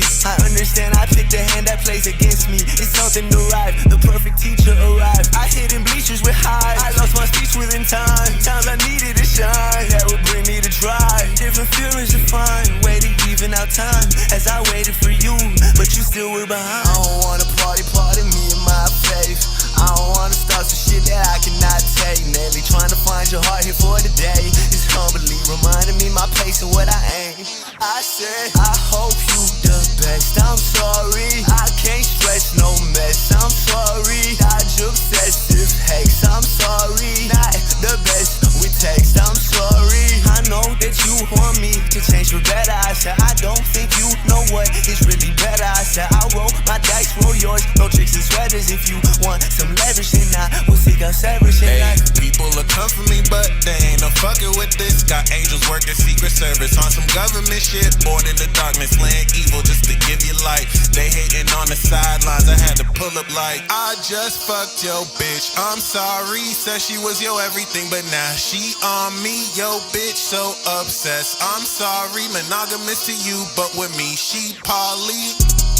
sweet. I understand I picked a hand that plays against me. It's something to ride, the perfect teacher arrived. I hid in bleachers with highs, I lost my speech within time. Times I needed to shine, that would bring me to drive. Different feelings to find, way to even out time. As I waited for you, but you still were behind. I don't wanna party me and my faith. I don't wanna start some shit that I cannot take. Nearly trying to find your heart here for today. It's humbly reminding me my place and what I aim. I said, I hope you the best. I'm sorry, I can't stress no mess. I'm sorry, dodge obsessive hates. I'm sorry, not the best with text. I'm sorry, I know that you want me to change for better. I said, I don't think you know what is really better. I said, I roll my dice, roll yours. No tricks and sweaters. If you want some leverage, then I will seek out severance. Hey, people will come for me, but they ain't no fucking with this. Got angels working Secret Service on some government shit. Born in the darkness, laying evil just to give you light. They hating on the sidelines, I had to pull up like I just fucked your bitch. I'm sorry, said she was your everything, but now she on me. Yo bitch, so obsessed. I'm sorry, monogamous to you, but with me, she poly.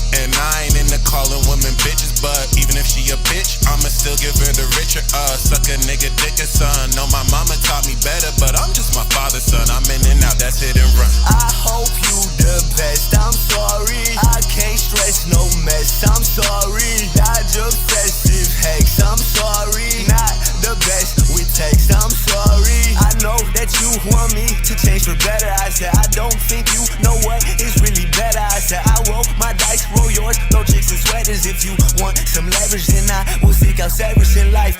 And I ain't into calling women bitches, but even if she a bitch, I'ma still give her the richer. Suck a nigga dick or son. No, my mama taught me better, but I'm just my father's son. I'm in and out, that's hit and run. I hope you the best. I'm sorry, I can't stress no mess. I'm sorry, dodge obsessive hex. I'm sorry, not the best with text. I'm sorry, I know that you want me to change for better. I said, I don't think you know what is really better. I said, I roll my dice, roll yours. No chicks and sweaters. If you want some leverage, then I will seek out severance in life.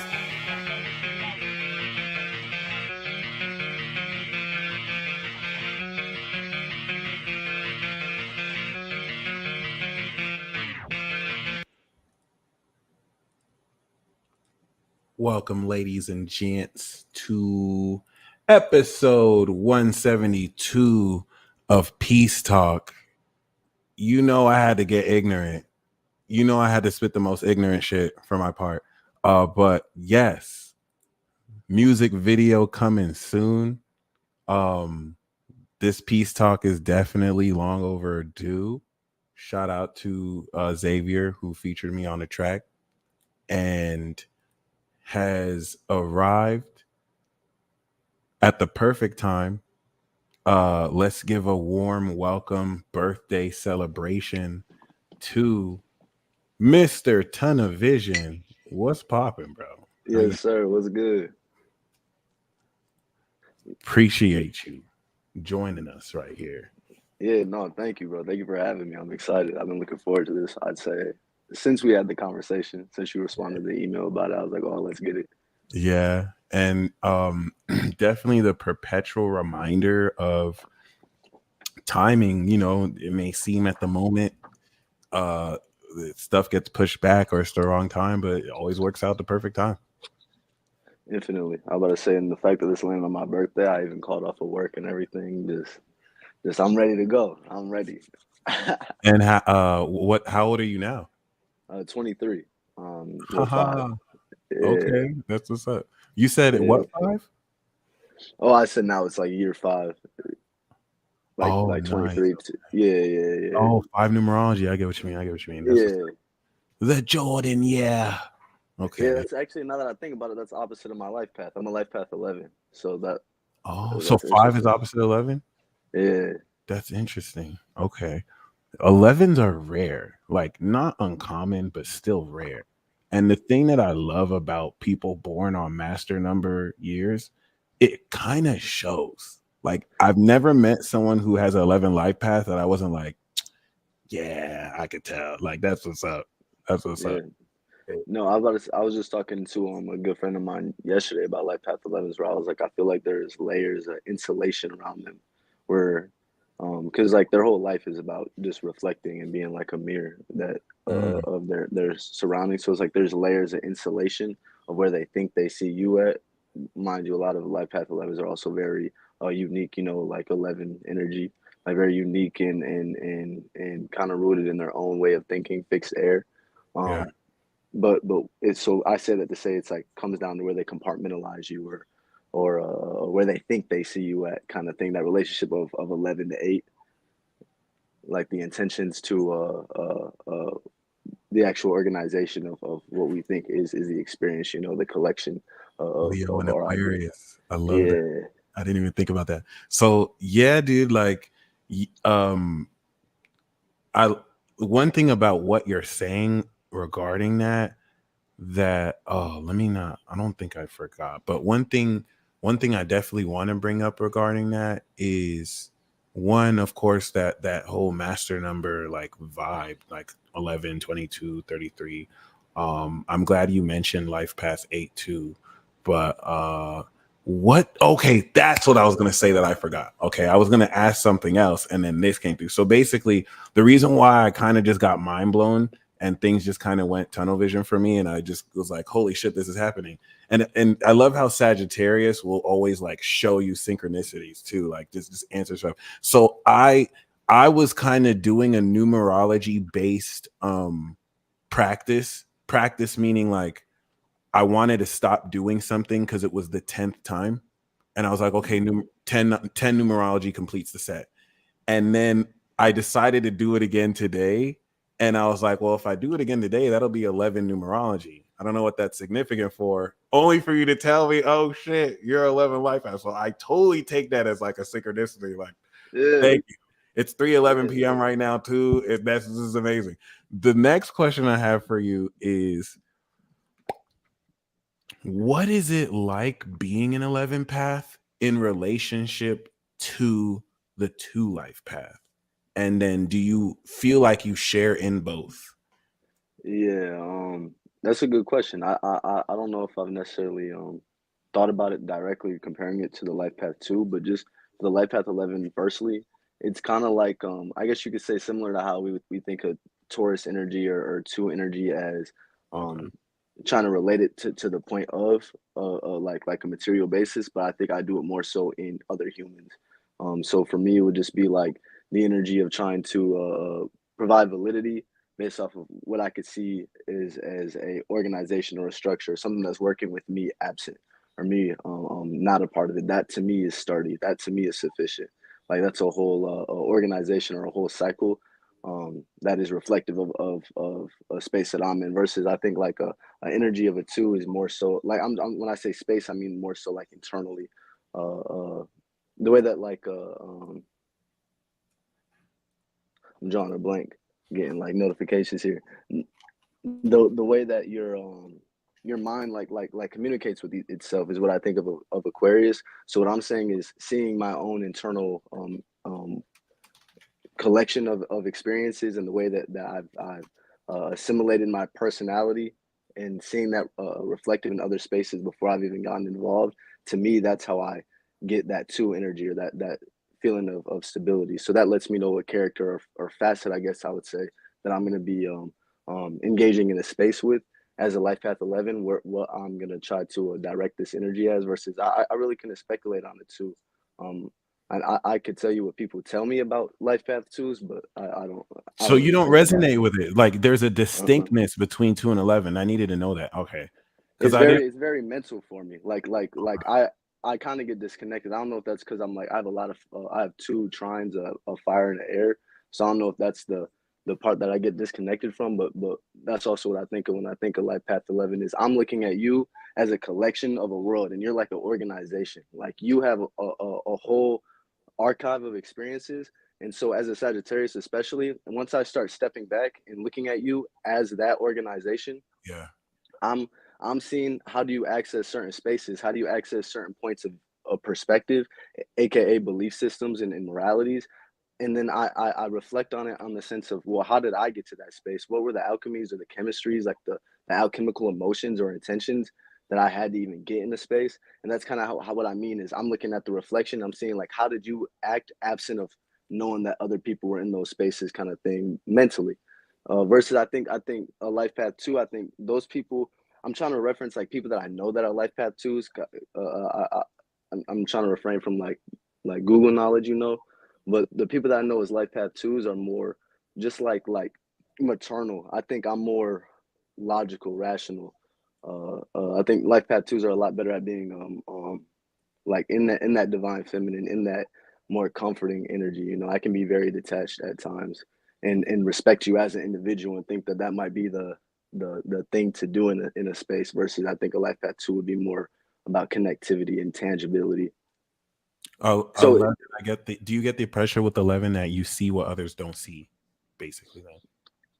Welcome, ladies and gents, to episode 172 of Peace Talk. You know I had to get ignorant. You know I had to spit the most ignorant shit for my part. But yes, music video coming soon. This Peace Talk is definitely long overdue. Shout out to Xavier, who featured me on the track and has arrived at the perfect time. Let's give a warm welcome birthday celebration to Mr. TonOfVision. What's popping, bro? Yes, sir. What's good? Appreciate you joining us right here. Yeah, no, thank you, bro. Thank you for having me. I'm excited. I've been looking forward to this. I'd say since we had the conversation, since you responded to the email about it, I was like, oh, let's get it. Yeah. And definitely the perpetual reminder of timing. You know, it may seem at the moment stuff gets pushed back or it's the wrong time, but it always works out the perfect time. Infinitely. I was about to say, and the fact that this landed on my birthday, I even called off of work and everything. Just I'm ready to go. I'm ready. And how old are you now? 23. Haha. Yeah. Okay, that's what's up. You said what, 5? Oh, I said now it's like year 5. Like 23. Nice. Yeah. Oh, 5 numerology. I get what you mean. That's the Jordan, yeah. Okay. Yeah, that's actually, now that I think about it, that's opposite of my life path. I'm a life path 11. So that. Oh, so 5 is opposite 11? Yeah. That's interesting. Okay. 11s are rare, like not uncommon, but still rare. And the thing that I love about people born on master number years, it kind of shows. Like, I've never met someone who has an 11 life path that I wasn't like, yeah, I could tell. Like, that's what's up. That's what's up. No, I was just talking to a good friend of mine yesterday about life path 11s, where I was like, I feel like there's layers of insulation around them, where because like their whole life is about just reflecting and being like a mirror that of their surroundings. So it's like there's layers of insulation of where they think they see you at. Mind you, a lot of life path 11s are also very unique, you know, like 11 energy, like very unique and kind of rooted in their own way of thinking, fixed air. But it's, so I say that to say it's like comes down to where they compartmentalize you or where they think they see you at, kind of thing. That relationship of 11 to 8. like the intentions to the actual organization of what we think is the experience, you know, the collection Leo of and our ideas. Aquarius. I love that. Yeah, I didn't even think about that. So yeah, dude, like I one thing about what you're saying regarding that let me not, I don't think I forgot, but one thing I definitely want to bring up regarding that is one, of course, that whole master number like vibe, like 11, 22, 33. I'm glad you mentioned life path 8 too, but what, okay, that's what I was going to say that I forgot. Okay, I was going to ask something else and then this came through. So basically the reason why I kind of just got mind blown and things just kind of went tunnel vision for me, and I just was like, holy shit, this is happening. And I love how Sagittarius will always like show you synchronicities too, like just answer stuff. So I was kind of doing a numerology based practice meaning like I wanted to stop doing something because it was the 10th time, and I was like, okay, 10 numerology completes the set. And then I decided to do it again today. And I was like, well, if I do it again today, that'll be 11 numerology. I don't know what that's significant for. Only for you to tell me, oh shit, you're 11 life path. So I totally take that as like a synchronicity. Like, yeah, thank you. It's 3:11 yeah. p.m. right now, too. This is amazing. The next question I have for you is, what is it like being an 11 path in relationship to the 2 life path? And then do you feel like you share in both? Yeah, that's a good question. I don't know if I've necessarily thought about it directly, comparing it to the Life Path 2, but just the Life Path 11. Firstly, it's kind of like I guess you could say similar to how we think of Taurus energy or 2 energy as Okay. um trying to relate it to the point of like a material basis, but I think I do it more so in other humans. So for me, it would just be like the energy of trying to provide validity based off of what I could see is as a organization or a structure, something that's working with me absent or me not a part of it. That to me is sturdy. That to me is sufficient. Like that's a whole organization or a whole cycle that is reflective of a space that I'm in. Versus, I think like a energy of a 2 is more so like when I say space, I mean more so like internally. The way that like I'm drawing a blank, getting like notifications here. The way that your mind like communicates with itself is what I think of Aquarius. So what I'm saying is seeing my own internal collection of experiences and the way that I've assimilated my personality and seeing that reflected in other spaces before I've even gotten involved. To me, that's how I get that 2 energy or that feeling of stability. So that lets me know what character or facet, I guess I would say, that I'm going to be engaging in a space with as a life path 11, what I'm going to try to direct this energy as. Versus I really couldn't speculate on it too. um, I could tell you what people tell me about life path 2s, but I So don't you really don't think that resonate with it. Like there's a uh-uh. distinctness between 2 and 11. I needed to know that. Okay. Because It's I didn't. very mental for me. Like I kind of get disconnected. I don't know if that's because I'm like I have a lot of I have 2 trines of fire in the air, so I don't know if that's the part that I get disconnected from. But that's also what I think of when I think of life path 11 is I'm looking at you as a collection of a world, and you're like an organization. Like you have a whole archive of experiences. And so as a Sagittarius, especially, once I start stepping back and looking at you as that organization, Yeah. I'm I'm seeing how do you access certain spaces? How do you access certain points of perspective, aka belief systems and moralities? And then I reflect on it on the sense of, well, how did I get to that space? What were the alchemies or the chemistries, like the alchemical emotions or intentions that I had to even get in the space? And that's kind of how what I mean is I'm looking at the reflection. I'm seeing like how did you act absent of knowing that other people were in those spaces, kind of thing mentally. Versus I think a life path 2. I think those people. I'm trying to reference like people that I know that are life path 2s. I'm trying to refrain from like Google knowledge, you know, but the people that I know as life path 2s are more just like maternal. I think I'm more logical, rational. I think life path 2s are a lot better at being like in that divine feminine, in that more comforting energy. You know, I can be very detached at times and respect you as an individual and think that that might be the thing to do in a space versus I think a life path 2 would be more about connectivity and tangibility. Oh, So 11, I get the. Do you get the pressure with 11 that you see what others don't see, basically? Then.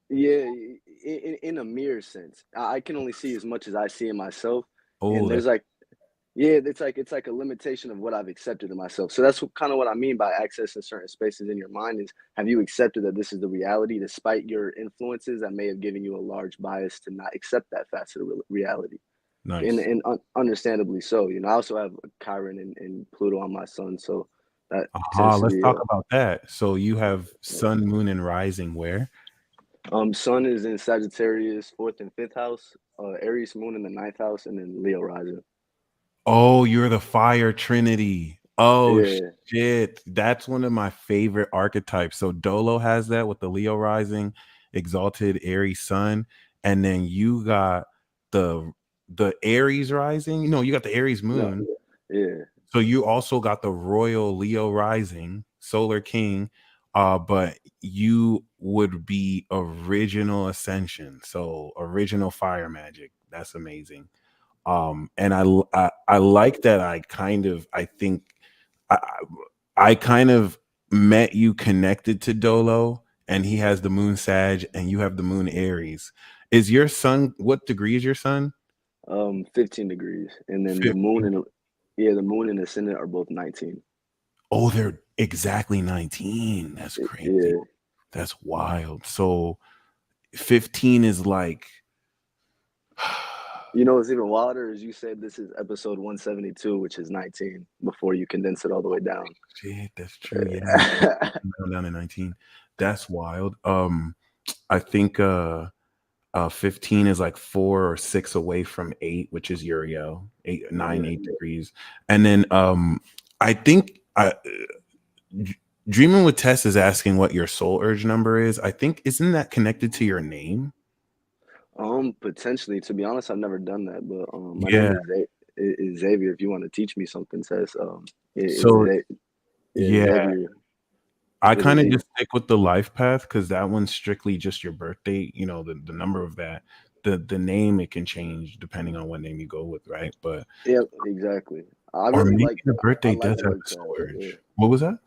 yeah, in a mirror sense, I can only see as much as I see in myself, Oh, and that's there's like yeah, it's like a limitation of what I've accepted in myself. So that's kind of what I mean by accessing certain spaces in your mind is have you accepted that this is the reality despite your influences that may have given you a large bias to not accept that facet of reality. nice. Understandably so. You know, I also have Chiron and Pluto on my sun, so that Aha, tends to let's be talk about that. So you have a sun, moon, and rising where? sun is in Sagittarius, fourth and fifth house, Aries moon in the ninth house, and then Leo rising. Oh, you're the fire trinity. Oh Yeah, shit. That's one of my favorite archetypes. So Dolo has that with the Leo rising, exalted Aries sun, and then you got the the Aries rising. No, you got the Aries no, moon. yeah. So you also got the royal Leo rising, solar king, but you would be original ascension. So original fire magic. That's amazing. And I like that. I think I I kind of met you connected to Dolo, and he has the moon Sag and you have the moon Aries. Is your sun, what degree is your sun? 15 degrees, and then the 15. moon and yeah, the moon and ascendant are both 19. Oh, they're exactly 19. That's crazy. Yeah, That's wild. So 15 is like you know, it's even wilder as you said. This is episode 172, which is 19 before you condense it all the way down. shit, that's true. Yeah, down to 19. That's wild. I think 15 is like 4 or 6 away from 8, which is Uriel. 8, 9, Yeah. 8 degrees. And then I think Dreaming with Tess is asking what your soul urge number is. I think isn't that connected to your name? Potentially. To be honest, I've never done that, but my name Yeah. is Xavier. If you want to teach me something, says So yeah, yeah, Xavier I with a kind of Z. just stick with the life path because that one's strictly just your birthday. You know, the number of that. The name it can change depending on what name you go with, right? But Yep, exactly. I or really maybe like the I birthday like does have the wordcraft. soul Yeah. urge. What was that?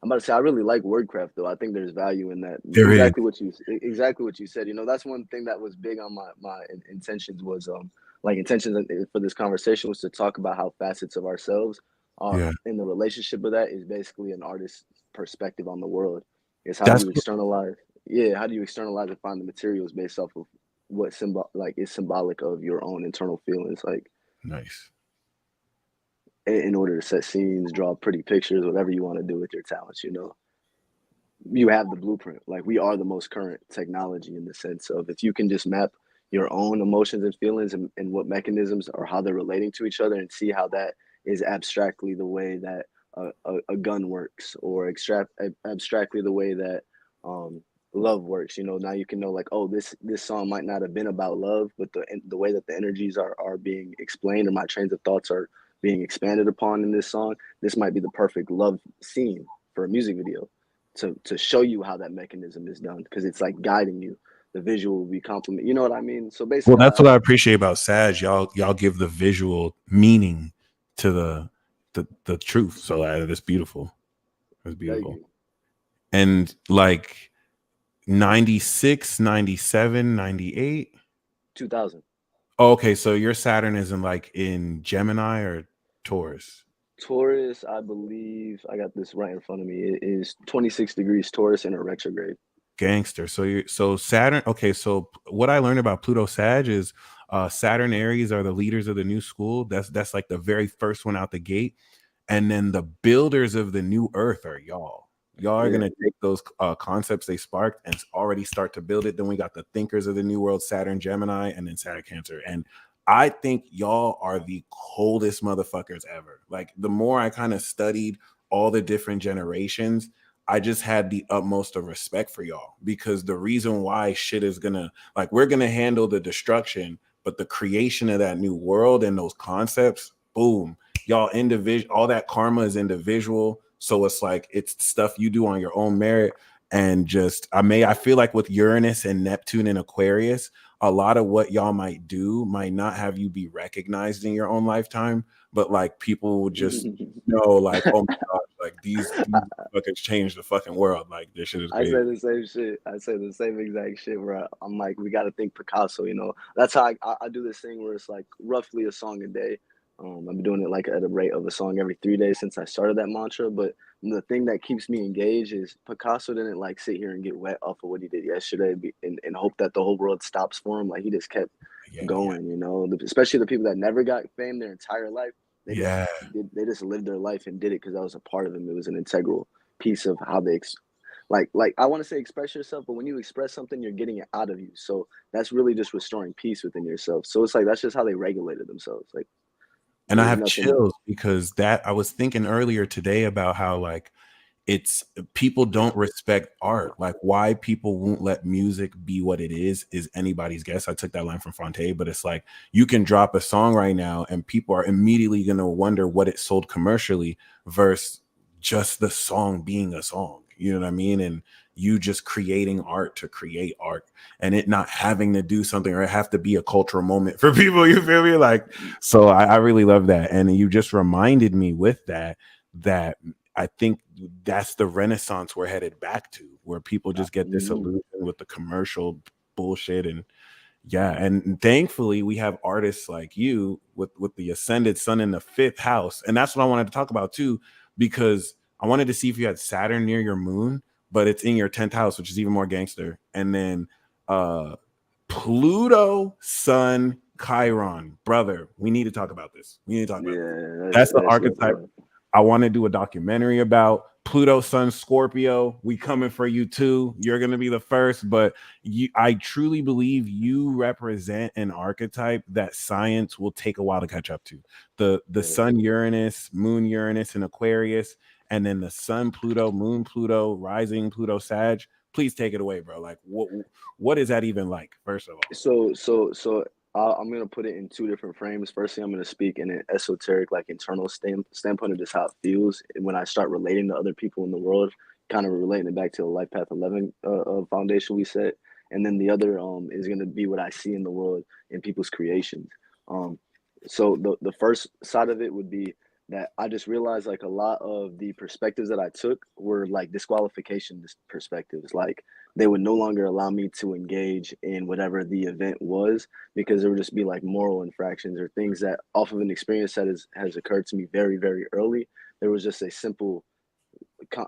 I'm about to say I really like wordcraft though. I think there's value in that. There is. Exactly what you said. You know, that's one thing that was big on my intentions was like intentions for this conversation was to talk about how facets of ourselves are Yeah. in the relationship with that is basically an artist's perspective on the world. It's how do That's you externalize how do you externalize and find the materials based off of what is symbolic of your own internal feelings like nice. in order to set scenes, draw pretty pictures, whatever you want to do with your talents, you know. You have the blueprint. Like we are the most current technology in the sense of if you can just map your own emotions and feelings and what mechanisms or how they're relating to each other and see how that is abstractly the way that a gun works or abstractly the way that love works. You know, now you can know like, oh, this song might not have been about love, but the way that the energies are being explained or my trains of thoughts are being expanded upon in this song, this might be the perfect love scene for a music video to show you how that mechanism is done because it's like guiding you. The visual will be complement. You know what I mean? So Well, basically, that's what I appreciate about Sag. Y'all give the visual meaning to the truth. So that's beautiful. That's thank beautiful. you. And like 96, 97, 98. 2000 Oh, okay, so your Saturn is in Gemini or Taurus. Taurus, I believe I got this right in front of me. It is 26 degrees Taurus in a retrograde. Gangster. So Saturn. Okay, so what I learned about Pluto Sag is Saturn Aries are the leaders of the new school. That's like the very first one out the gate. And then the builders of the new earth are y'all. Y'all are Yeah, gonna take those concepts they sparked and already start to build it. Then we got the thinkers of the new world, Saturn, Gemini, and then Saturn, Cancer. And I think y'all are the coldest motherfuckers ever. Like the more I kind of studied all the different generations, I just had the utmost of respect for y'all because the reason why shit is gonna we're gonna handle the destruction, but the creation of that new world and those concepts, boom, y'all individual, all that karma is individual. So it's like it's stuff you do on your own merit. And just I feel like with Uranus and Neptune and Aquarius, a lot of what y'all might do might not have you be recognized in your own lifetime, but like people will just know, like, oh my god, like these fuckers changed the fucking world. Like this shit is I crazy. say the same shit. I say the same exact shit, bro. I'm like, we got to think Picasso, you know. That's how I do this thing where it's like roughly a song a day. I've been doing it like at a rate of a song every 3 days since I started that mantra. But the thing that keeps me engaged is Picasso didn't like sit here and get wet off of what he did yesterday and hope that the whole world stops for him. Like he just kept going, you know. Especially the people that never got fame their entire life. They just lived their life and did it because that was a part of them. It was an integral piece of how they like I want to say express yourself, but when you express something, you're getting it out of you. So that's really just restoring peace within yourself. So it's like that's just how they regulated themselves. Like, and I have nothing. chills because that I was thinking earlier today about how like it's people don't respect art. Like why people won't let music be what it is anybody's guess. I took that line from Fonte, but it's like you can drop a song right now and people are immediately going to wonder what it sold commercially versus just the song being a song. You know what I mean? And you just creating art to create art and it not having to do something or have to be a cultural moment for people. You feel me? Like, so I really love that. And you just reminded me with that I think that's the Renaissance we're headed back to, where people just get disillusioned with the commercial bullshit. And yeah, and thankfully we have artists like you with the ascended sun in the 5th house. And that's what I wanted to talk about too, because I wanted to see if you had Saturn near your moon, but it's in your 10th house, which is even more gangster. And then Pluto, Sun, Chiron, brother. We need to talk about this. We need to talk about this. That's the archetype I want to do a documentary about. Pluto, Sun, Scorpio. We coming for you too. You're gonna be the first, but I truly believe you represent an archetype that science will take a while to catch up to. The Sun, Uranus, Moon, Uranus, and Aquarius. And then the Sun, Pluto, Moon, Pluto, rising Pluto, Sag. Please take it away, bro. Like, what is that even like? First of all, So I'm gonna put it in 2 different frames. Firstly, I'm gonna speak in an esoteric, like internal standpoint of just how it feels, and when I start relating to other people in the world, kind of relating it back to the Life Path 11 foundation we set. And then the other is gonna be what I see in the world in people's creations. So the first side of it would be that I just realized like a lot of the perspectives that I took were like disqualification perspectives. Like they would no longer allow me to engage in whatever the event was because there would just be like moral infractions or things that off of an experience that has occurred to me very, very early. There was just a simple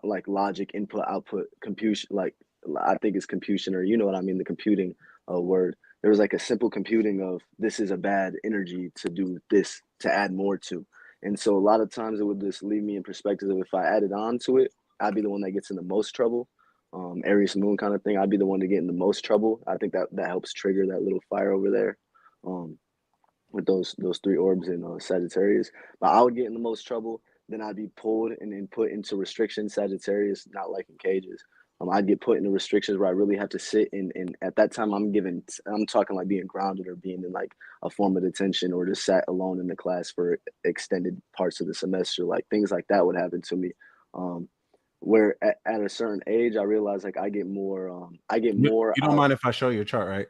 like logic input output computation, like I think it's computation, or you know what I mean, the computing word. There was like a simple computing of this is a bad energy to do this to add more to. And so a lot of times it would just leave me in perspective of if I added on to it, I'd be the one that gets in the most trouble. Aries moon kind of thing, I'd be the one to get in the most trouble. I think that helps trigger that little fire over there with those 3 orbs in Sagittarius. But I would get in the most trouble. Then I'd be pulled and then put into restrictions, Sagittarius, not like in cages. I'd get put into restrictions where I really have to sit and at that time I'm talking like being grounded or being in like a form of detention or just sat alone in the class for extended parts of the semester. Like things like that would happen to me. Where at a certain age, I realized like I get more. You don't mind if I show you a chart, right?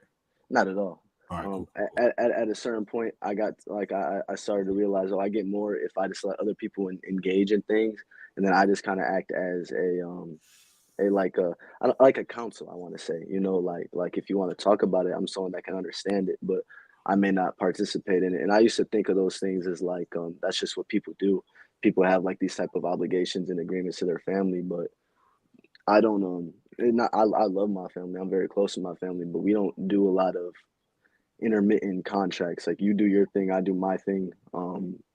Not at all. All right, cool. At a certain point, I got like I started to realize, I get more if I just let other people engage in things, and then I just kind of act as like a counsel. I want to say, you know, like if you want to talk about it, I'm someone that can understand it, but I may not participate in it. And I used to think of those things as like that's just what people do. People have like these type of obligations and agreements to their family, but I don't I love my family. I'm very close to my family, but we don't do a lot of intermittent contracts. Like you do your thing, I do my thing.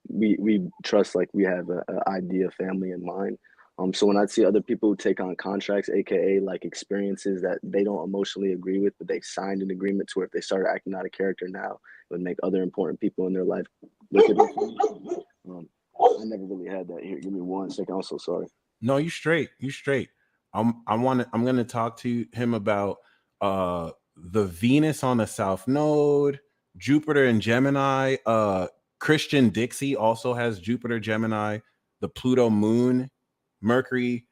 We trust like we have a idea family in mind. So when I see other people who take on contracts, aka like experiences that they don't emotionally agree with, but they signed an agreement to where if they started acting out of character now, it would make other important people in their life look at it. I never really had that. Here, give me 1 second. I'm so sorry. No, you straight. You straight. I'm gonna talk to him about the Venus on the South Node, Jupiter and Gemini. Christian Dixie also has Jupiter Gemini, the Pluto Moon Mercury,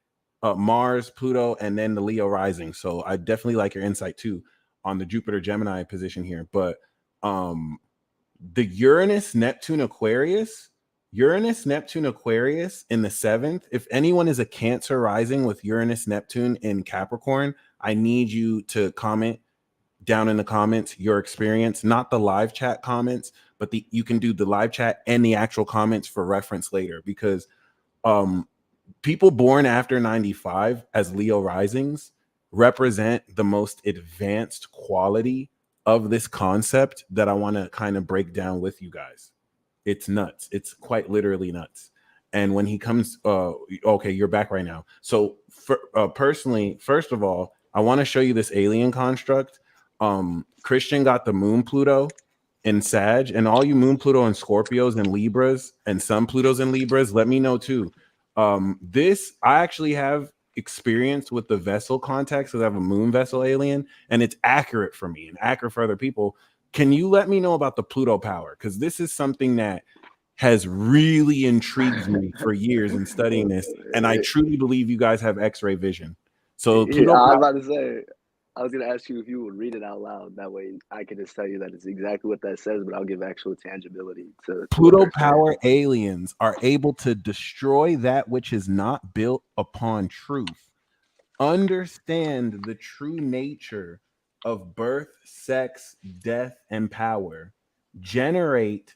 Mars, Pluto, and then the Leo rising. So I definitely like your insight too on the Jupiter Gemini position here. But the Uranus Neptune Aquarius in the 7th, if anyone is a Cancer rising with Uranus Neptune in Capricorn, I need you to comment down in the comments your experience, not the live chat comments, but you can do the live chat and the actual comments for reference later, because people born after 95 as Leo risings represent the most advanced quality of this concept that I want to kind of break down with you guys. It's nuts. It's quite literally nuts. And when he comes, okay, you're back right now. So personally, first of all, I want to show you this alien construct. Christian got the moon Pluto in Sag, and all you moon Pluto and Scorpios and Libras and some Plutos and Libras, let me know too. This I actually have experience with the vessel context because I have a moon vessel alien, and it's accurate for me and accurate for other people. Can you let me know about the Pluto power? Because this is something that has really intrigued me for years in studying this, and I truly believe you guys have X-ray vision. So Pluto I was about to say, I was gonna ask you if you would read it out loud. That way, I can just tell you that it's exactly what that says, but I'll give actual tangibility to Pluto power aliens are able to destroy that which is not built upon truth. Understand the true nature of birth, sex, death, and power. Generate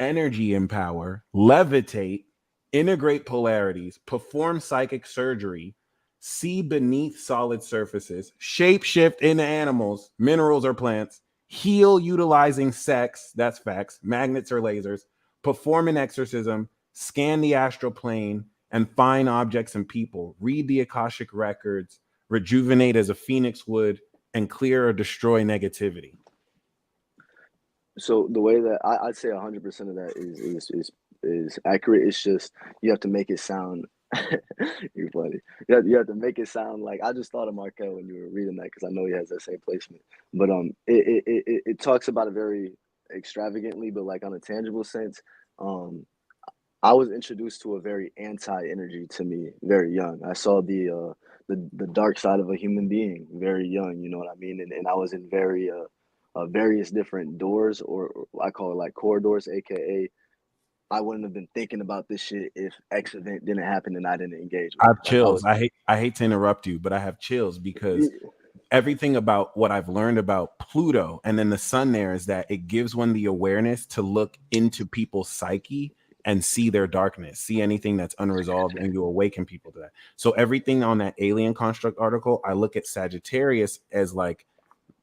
energy and power. Levitate. Integrate polarities. Perform psychic surgery. See beneath solid surfaces. Shapeshift into animals, minerals, or plants. Heal utilizing sex, that's facts, magnets or lasers, perform an exorcism, scan the astral plane, and find objects and people, read the Akashic records, rejuvenate as a phoenix would, and clear or destroy negativity. So the way that I'd say 100% of that is accurate. It's just you have to make it sound. You're funny. You have to make it sound like, I just thought of Markel when you were reading that because I know he has that same placement. But it talks about it very extravagantly, but like on a tangible sense. I was introduced to a very anti-energy to me very young. I saw the dark side of a human being very young. You know what I mean? And I was in various different doors, or I call it like corridors, aka I wouldn't have been thinking about this shit if X event didn't happen and I didn't engage with I have it. chills. I hate to interrupt you, but I have chills because everything about what I've learned about Pluto and then the sun there is that it gives one the awareness to look into people's psyche and see their darkness, see anything that's unresolved, and you awaken people to that. So everything on that alien construct article, I look at Sagittarius as like,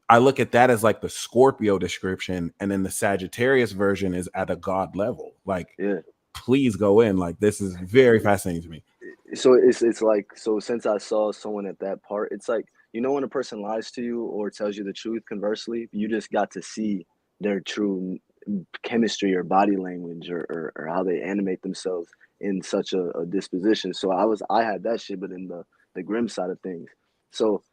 I look at that as like the Scorpio description, and then the Sagittarius version is at a God level. Like, Yeah. Please go in. Like, this is very fascinating to me. So it's like, so since I saw someone at that part, it's like, you know, when a person lies to you or tells you the truth, conversely, you just got to see their true chemistry or body language or how they animate themselves in such a disposition. So I had that shit, but in the grim side of things. So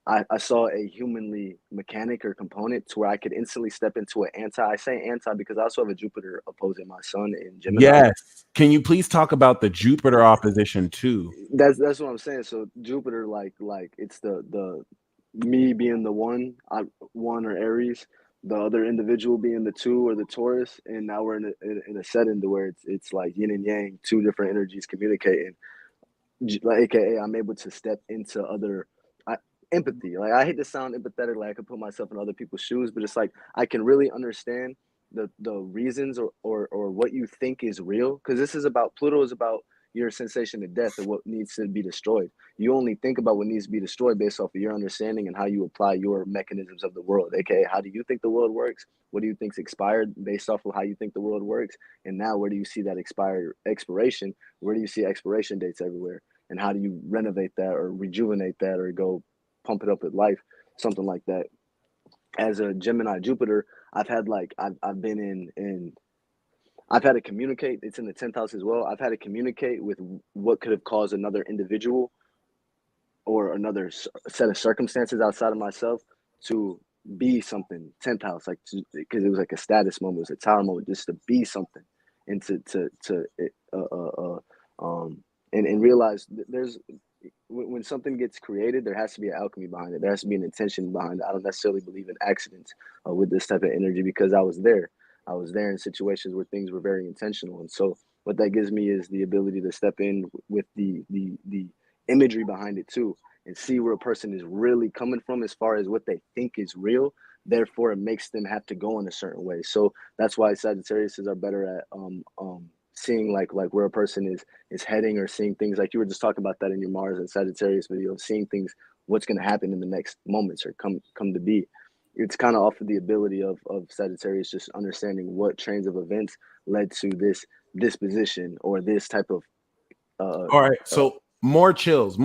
I saw a humanly mechanic or component to where I could instantly step into an anti. I say anti because I also have a Jupiter opposing my sun in Gemini. Yes. Can you please talk about the Jupiter opposition too? That's what I'm saying. So Jupiter, like it's the me being the one or Aries, the other individual being the 2 or the Taurus, and now we're in a setting to where it's like yin and yang, 2 different energies communicating. Like, AKA, I'm able to step into other empathy. Like, I hate to sound empathetic, like I could put myself in other people's shoes, but it's like I can really understand the reasons or what you think is real, because this is about, Pluto is about your sensation of death and what needs to be destroyed. You only think about what needs to be destroyed based off of your understanding and how you apply your mechanisms of the world, aka how do you think the world works, what do you think's expired based off of how you think the world works, and now where do you see that expiration, where do you see expiration dates everywhere, and how do you renovate that or rejuvenate that or go pump it up with life, something like that. As a Gemini Jupiter, I've had like I've been in I've had to communicate. It's in the 10th house as well. I've had to communicate with what could have caused another individual or another set of circumstances outside of myself to be something. 10th house, like, because it was like a status moment, it was a tower moment, just to be something, and to and realize that there's when something gets created, there has to be an alchemy behind it. There has to be an intention behind it. I don't necessarily believe in accidents with this type of energy because I was there. I was there in situations where things were very intentional, and so what that gives me is the ability to step in with the imagery behind it too, and see where a person is really coming from as far as what they think is real. Therefore, it makes them have to go in a certain way. So that's why Sagittariuses are better at seeing like where a person is heading, or seeing things like you were just talking about that in your Mars and Sagittarius video, seeing things, what's going to happen in the next moments or come to be. It's kind of off of the ability of Sagittarius just understanding what trains of events led to this disposition or this type of all right, so more chills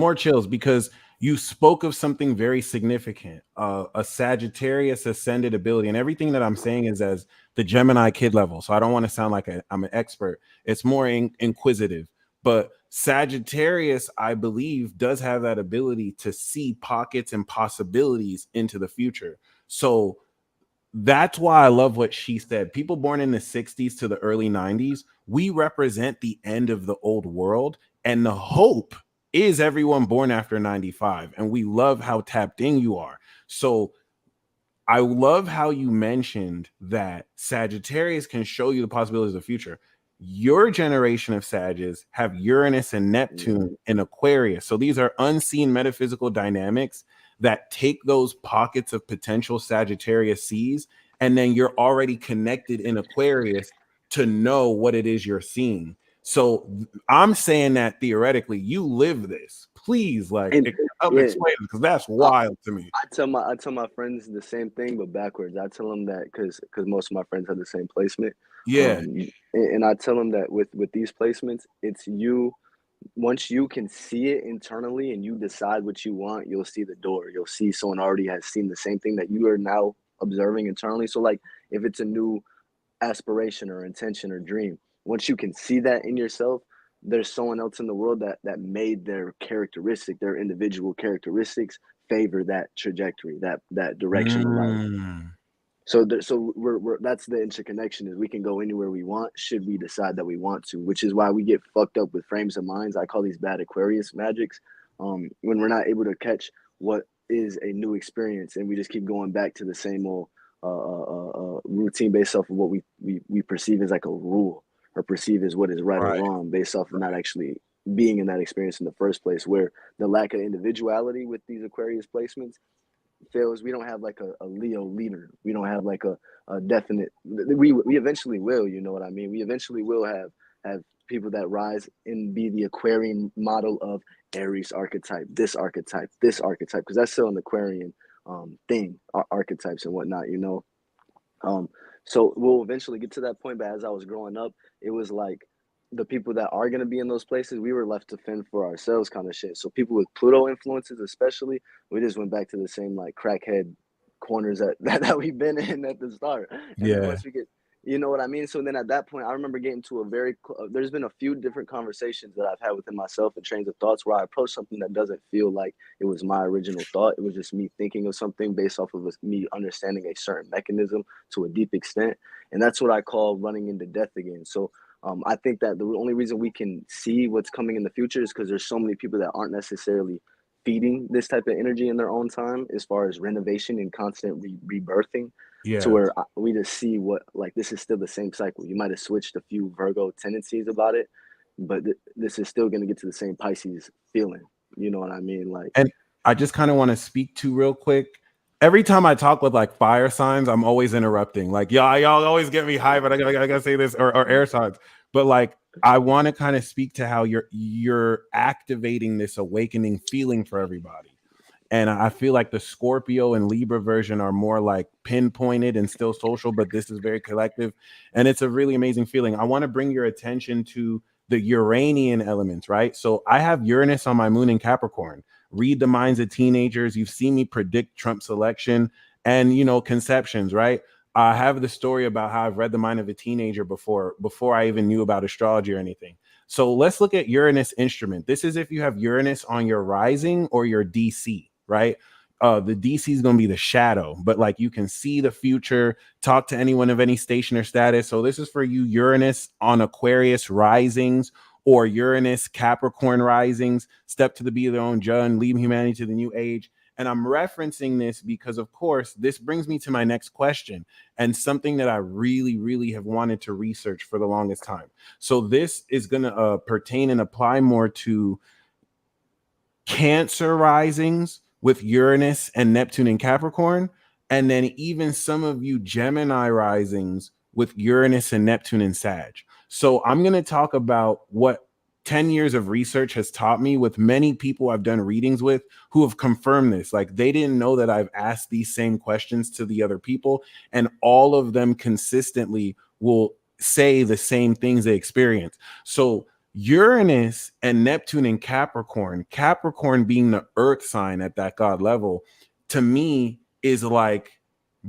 because you spoke of something very significant, a Sagittarius ascended ability, and everything that I'm saying is as the Gemini kid level, so I don't want to sound like I'm an expert. It's more inquisitive, but Sagittarius, I believe, does have that ability to see pockets and possibilities into the future. So that's why I love what she said. People born in the 60s to the early 90s, we represent the end of the old world, and the hope is everyone born after 95. And we love how tapped in you are. So I love how you mentioned that Sagittarius can show you the possibilities of the future. Your generation of Sagittarius have Uranus and Neptune in Aquarius. So these are unseen metaphysical dynamics that take those pockets of potential Sagittarius sees, and then you're already connected in Aquarius to know what it is you're seeing. So I'm saying that theoretically, you live this. Please, like, help explain it, because that's wild to me. I tell my friends the same thing, but backwards. I tell them that because most of my friends have the same placement. Yeah. And I tell them that with these placements, it's you. Once you can see it internally and you decide what you want, you'll see the door. You'll see someone already has seen the same thing that you are now observing internally. So like if it's a new aspiration or intention or dream, once you can see that in yourself, there's someone else in the world that made their characteristic, their individual characteristics favor that trajectory, that direction of life. So we're that's the interconnection, is we can go anywhere we want should we decide that we want to, which is why we get fucked up with frames of minds. I call these bad Aquarius magics, when we're not able to catch what is a new experience and we just keep going back to the same old routine based off of what we perceive as like a rule, or perceive as what is right or wrong based off of not actually being in that experience in the first place, where the lack of individuality with these Aquarius placements fails. We don't have like a Leo leader. We don't have like a definite, we eventually will, you know what I mean? We eventually will have people that rise and be the Aquarian model of Aries archetype, this archetype, because that's still an Aquarian thing, archetypes and whatnot, you know? So we'll eventually get to that point, but as I was growing up, it was like the people that are going to be in those places, we were left to fend for ourselves kind of shit. So people with Pluto influences, especially, we just went back to the same like crackhead corners that we've been in at the start. And once we get, you know what I mean? So then at that point, I remember getting to there's been a few different conversations that I've had within myself and trains of thoughts where I approach something that doesn't feel like it was my original thought. It was just me thinking of something based off of me understanding a certain mechanism to a deep extent. And that's what I call running into death again. So I think that the only reason we can see what's coming in the future is because there's so many people that aren't necessarily feeding this type of energy in their own time, as far as renovation and constant rebirthing, to where we just see what, like, this is still the same cycle. You might have switched a few Virgo tendencies about it, but this is still going to get to the same Pisces feeling. You know what I mean? Like, and I just kind of want to speak to real quick. Every time I talk with like fire signs, I'm always interrupting. Like, y'all always get me high, but I gotta say this, or air signs. But like, I want to kind of speak to how you're activating this awakening feeling for everybody. And I feel like the Scorpio and Libra version are more like pinpointed and still social, but this is very collective. And it's a really amazing feeling. I want to bring your attention to the Uranian elements, right? So I have Uranus on my moon in Capricorn. Read the minds of teenagers. You've seen me predict Trump's election and, you know, conceptions, right? I have the story about how I've read the mind of a teenager before I even knew about astrology or anything. So let's look at Uranus instrument. This is if you have Uranus on your rising or your DC, right? The DC is going to be the shadow, but like you can see the future, talk to anyone of any station or status. So this is for you, Uranus on Aquarius risings or Uranus, Capricorn risings, step to the be their own judge, lead humanity to the new age. And I'm referencing this because, of course, this brings me to my next question and something that I really, really have wanted to research for the longest time. So this is going to pertain and apply more to Cancer risings with Uranus and Neptune and Capricorn, and then even some of you Gemini risings with Uranus and Neptune and Sag. So I'm going to talk about what 10 years of research has taught me with many people I've done readings with who have confirmed this. Like, they didn't know that I've asked these same questions to the other people, and all of them consistently will say the same things they experience. So Uranus and Neptune in Capricorn, Capricorn being the earth sign at that God level, to me is like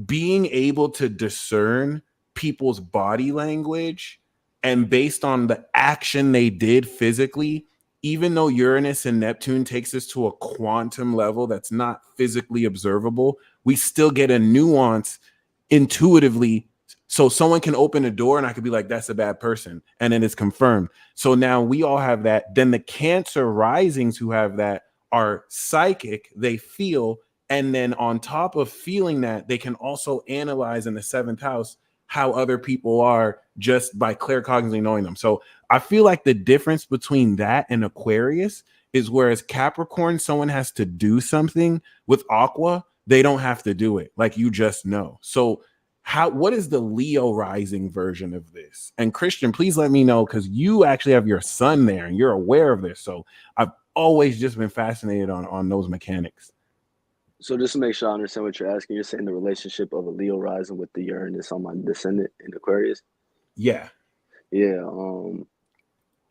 being able to discern people's body language, and based on the action they did physically, even though Uranus and Neptune takes us to a quantum level that's not physically observable, we still get a nuance intuitively. So someone can open a door and I could be like, that's a bad person. And then it's confirmed. So now we all have that. Then the Cancer risings who have that are psychic, they feel. And then on top of feeling that, they can also analyze in the seventh house how other people are just by claircognizantly knowing them. So I feel like the difference between that and Aquarius is, whereas Capricorn, someone has to do something, with Aqua, they don't have to do it. Like, you just know. So what is the Leo rising version of this? And Christian, please let me know, because you actually have your sun there and you're aware of this. So I've always just been fascinated on those mechanics. So just to make sure I understand what you're asking, you're saying the relationship of a Leo rising with the Uranus on my descendant in Aquarius? Yeah. Yeah.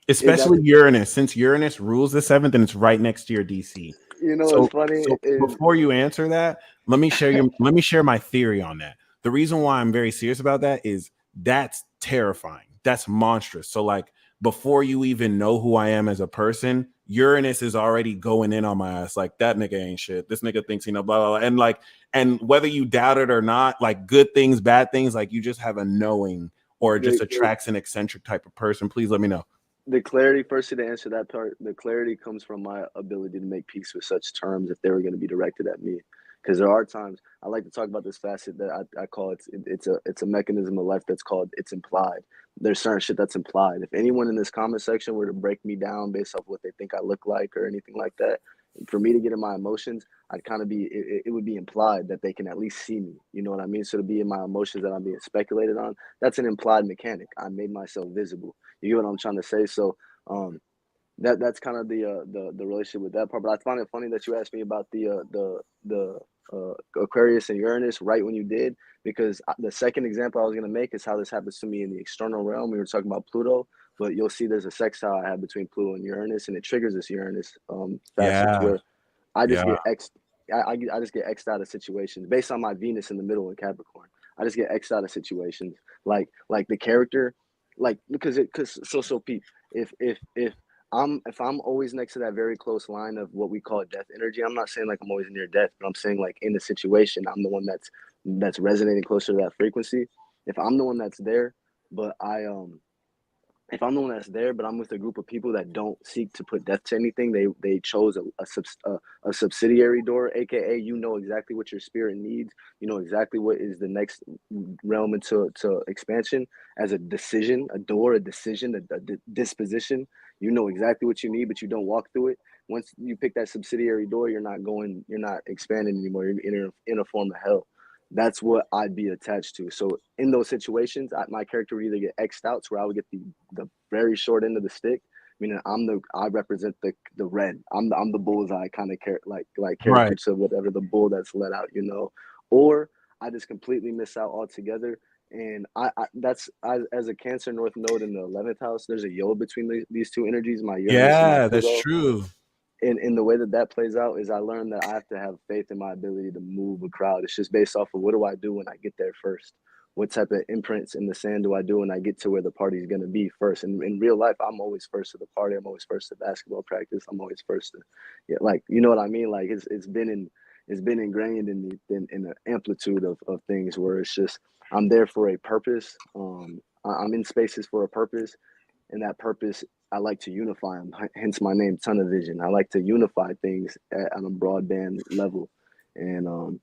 Especially Uranus, since Uranus rules the seventh and it's right next to your DC. You know, So, what's funny is, before you answer that, let me share my theory on that. The reason why I'm very serious about that is that's terrifying. That's monstrous. So, like, before you even know who I am as a person, Uranus is already going in on my ass. Like, that nigga ain't shit. This nigga thinks, blah, blah, blah. And whether you doubt it or not, like, good things, bad things, like, you just have a knowing, or it just attracts an eccentric type of person. Please let me know. The clarity, firstly, to answer that part, the clarity comes from my ability to make peace with such terms if they were going to be directed at me. Because there are times, I like to talk about this facet that I call it's a mechanism of life that's called it's implied. There's certain shit that's implied. If anyone in this comment section were to break me down based off what they think I look like or anything like that, for me to get in my emotions, I'd kind of be, it would be implied that they can at least see me. You know what I mean? So to be in my emotions that I'm being speculated on, that's an implied mechanic. I made myself visible. You get what I'm trying to say? So that's kind of the relationship with that part. But I find it funny that you asked me about the Aquarius and Uranus right when you did, because the second example I was going to make is how this happens to me in the external realm. We were talking about Pluto, but you'll see there's a sextile I have between Pluto and Uranus, and it triggers this Uranus facet where I just get I just get X'd out of situations based on my Venus in the middle in Capricorn. I just get X'd out of situations like the character, like because Pete, if I'm always next to that very close line of what we call death energy. I'm not saying like I'm always near death, but I'm saying like in the situation, I'm the one that's resonating closer to that frequency. If I'm the one that's there, but if I'm the one that's there, but I'm with a group of people that don't seek to put death to anything, they chose a subsidiary door, aka you know exactly what your spirit needs, you know exactly what is the next realm into expansion as a decision, a door, a decision, a disposition. You know exactly what you need, but you don't walk through it. Once you pick that subsidiary door, you're not expanding anymore. You're in a form of hell. That's what I'd be attached to. So in those situations, my character would either get X'd out, to where I would get the very short end of the stick, meaning I represent the red. I'm the bullseye kind of character Right. to whatever the bull that's let out, you know, or I just completely miss out altogether. And that's as a Cancer North Node in the 11th house. There's a yod between these two energies, my Uranus and my Pluto. That's true. In the way that plays out is I learned that I have to have faith in my ability to move a crowd. It's just based off of what do I do when I get there first? What type of imprints in the sand do I do when I get to where the party's going to be first? And in real life, I'm always first to the party. I'm always first to basketball practice. I'm always first to, yeah, like, you know what I mean? Like it's been ingrained in the amplitude of things where it's just, I'm there for a purpose. I'm in spaces for a purpose. and that purpose, I like to unify them. Hence my name, TonOfVision. I like to unify things on a broadband level, and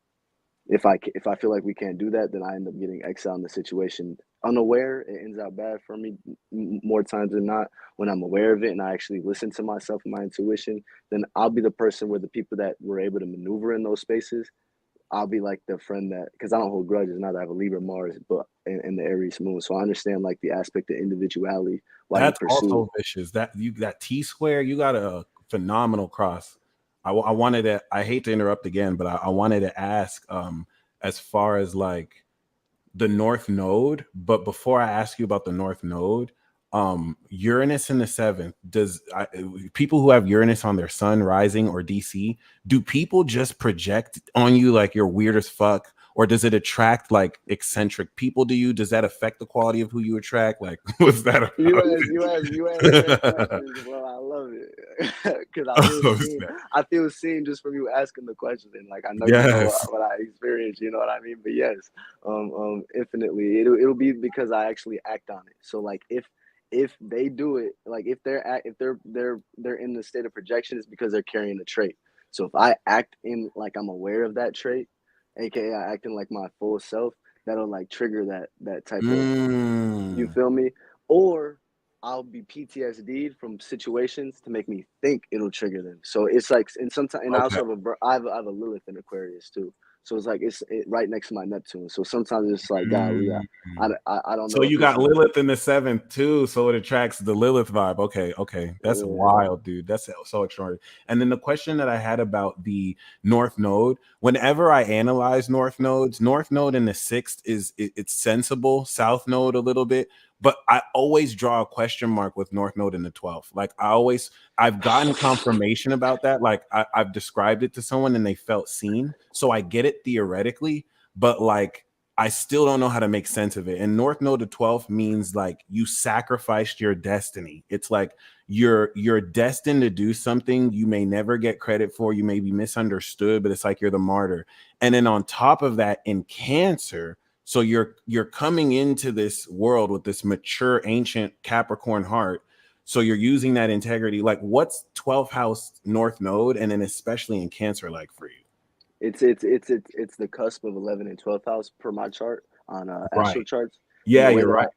if I feel like we can't do that, then I end up getting exiled in the situation. Unaware, it ends out bad for me more times than not. When I'm aware of it and I actually listen to myself and my intuition, then I'll be the person where the people that were able to maneuver in those spaces, I'll be like the friend that, because I don't hold grudges. Now that I have a Libra Mars, but in the Aries moon, so I understand like the aspect of individuality why you That's pursue. also vicious. That T square, you got a phenomenal cross. I wanted to. I hate to interrupt again, but I wanted to ask, as far as like the North Node. But before I ask you about the North Node, Uranus in the seventh. People who have Uranus on their Sun, rising, or DC, do people just project on you like you're weird as fuck? Or does it attract like eccentric people to you? Does that affect the quality of who you attract? Like, what's that about? You ask great questions, bro. I love it because Oh, snap. I feel seen just from you asking the question, and like I know you know Yes. what I experience. You know what I mean? But yes, infinitely, it'll be because I actually act on it. So like if they do it, like if they're in the state of projection, it's because they're carrying a trait. So if I act in like I'm aware of that trait, aka I act in like my full self, that'll like trigger that type of, you Mm. feel me? Or I'll be PTSD'd from situations to make me think it'll trigger them. So it's like, and sometimes, and I Okay. also have I have a Lilith in Aquarius too. So it's like right next to my Neptune. So sometimes it's like, golly, Mm. I don't So know if you this got is. Lilith in the seventh too, so it attracts the Lilith vibe. Okay, okay, that's wild, dude. That's so extraordinary. And then the question that I had about the North Node, whenever I analyze North Nodes, North Node in the sixth it's sensible, South Node a little bit, but I always draw a question mark with North Node in the 12th. Like I've gotten confirmation about that. Like I've described it to someone and they felt seen, so I get it theoretically, but like I still don't know how to make sense of it. And North Node to 12th means like you sacrificed your destiny. It's like you're destined to do something you may never get credit for. You may be misunderstood, but it's like you're the martyr. And then on top of that, in Cancer, so you're coming into this world with this mature, ancient Capricorn heart. So you're using that integrity. Like, what's 12th house North Node, and then especially in Cancer, like for you? It's the cusp of 11th and 12th house per my chart on astro Right. charts, and Yeah, you're right.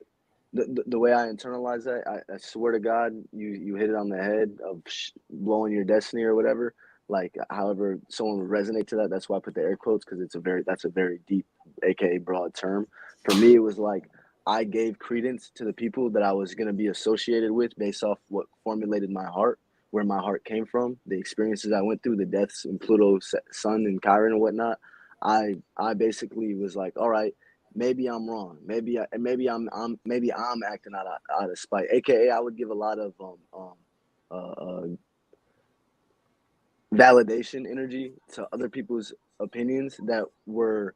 the way I internalize that, I swear to God, you hit it on the head of blowing your destiny or whatever. Like, however, someone would resonate to that. That's why I put the air quotes, because that's a very deep, aka broad term. For me, it was like I gave credence to the people that I was gonna be associated with based off what formulated my heart, where my heart came from, the experiences I went through, the deaths in Pluto, Sun, and Chiron and whatnot. I basically was like, all right, maybe I'm wrong. Maybe I'm acting out of spite. AKA, I would give a lot of validation energy to other people's opinions that were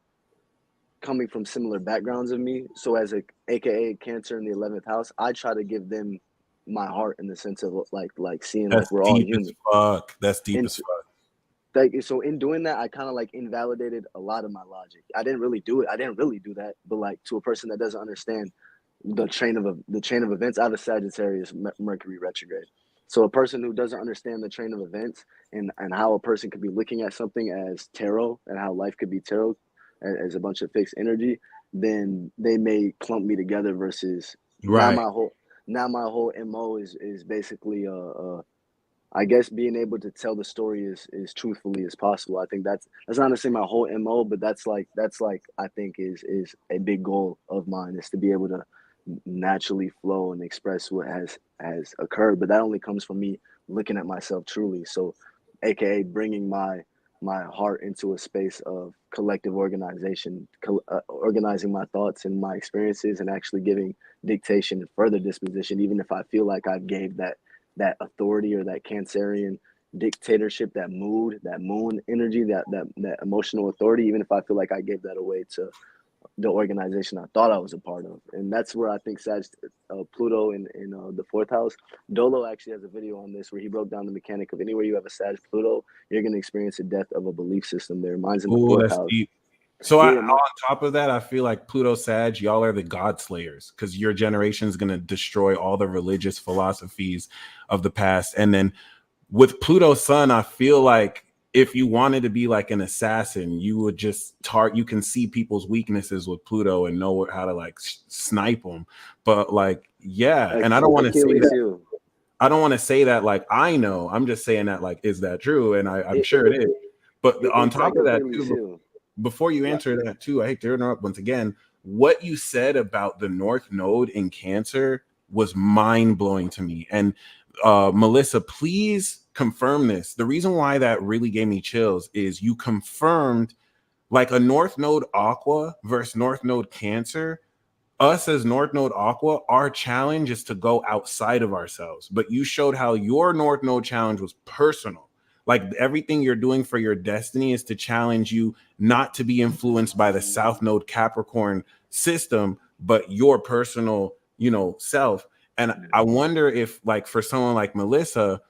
coming from similar backgrounds of me. So as a AKA Cancer in the 11th house, I try to give them my heart in the sense of like seeing like That's we're all deep as human. fuck. That's deep And as fuck. like, so in doing that, I kind of like invalidated a lot of my logic. I didn't really do it. I didn't really do that. But like, to a person that doesn't understand the chain of events, I have a Sagittarius Mercury retrograde. So a person who doesn't understand the train of events and how a person could be looking at something as tarot and how life could be tarot as a bunch of fixed energy, then they may clump me together. Versus now Right. my whole MO is basically I guess being able to tell the story is truthfully as possible. I think that's not necessarily my whole MO, but that's like I think is a big goal of mine, is to be able to naturally flow and express what has occurred. But that only comes from me looking at myself truly. So, aka bringing my heart into a space of collective organization, organizing my thoughts and my experiences, and actually giving dictation and further disposition, even if I feel like I've gave that authority or that Cancerian dictatorship, that moon energy, that emotional authority, even if I feel like I gave that away to the organization I thought I was a part of. And that's where I think Pluto in the fourth house. Dolo actually has a video on this where he broke down the mechanic of anywhere you have a Sag Pluto, you're going to experience the death of a belief system there. Mine's in the Oh, fourth that's house. deep. So Yeah, on top of that, I feel like Pluto Sag, y'all are the God slayers because your generation is going to destroy all the religious philosophies of the past. And then with Pluto Sun, I feel like if you wanted to be like an assassin, you would just you can see people's weaknesses with Pluto and know how to like snipe them. But like, yeah, and I don't want to say Achilles that. heel. I don't want to say that like I know. I'm just saying that like, is that true? And I'm sure it is. But on It's top like of that, Achilles too, heel. before you answer that too, I hate to interrupt once again. What you said about the North Node in Cancer was mind blowing to me. And Melissa, please confirm this. The reason why that really gave me chills is you confirmed like a North Node Aqua versus North Node Cancer. Us as North Node Aqua, our challenge is to go outside of ourselves. But you showed how your North Node challenge was personal. Like everything you're doing for your destiny is to challenge you not to be influenced by the South Node Capricorn system, but your personal, self. And I wonder if, like, for someone like Melissa,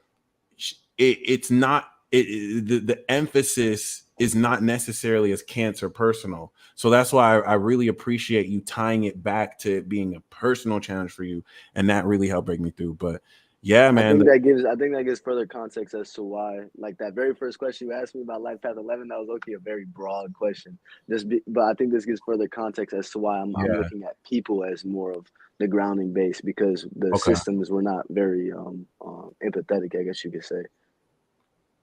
it's not the emphasis is not necessarily as Cancer personal. So that's why I really appreciate you tying it back to it being a personal challenge for you, and that really helped break me through. But yeah, man, I think that gives further context as to why, like that very first question you asked me about Life Path 11, that was okay, a very broad question. But I think this gives further context as to why I'm looking at people as more of the grounding base, because the okay. systems were not very empathetic, I guess you could say.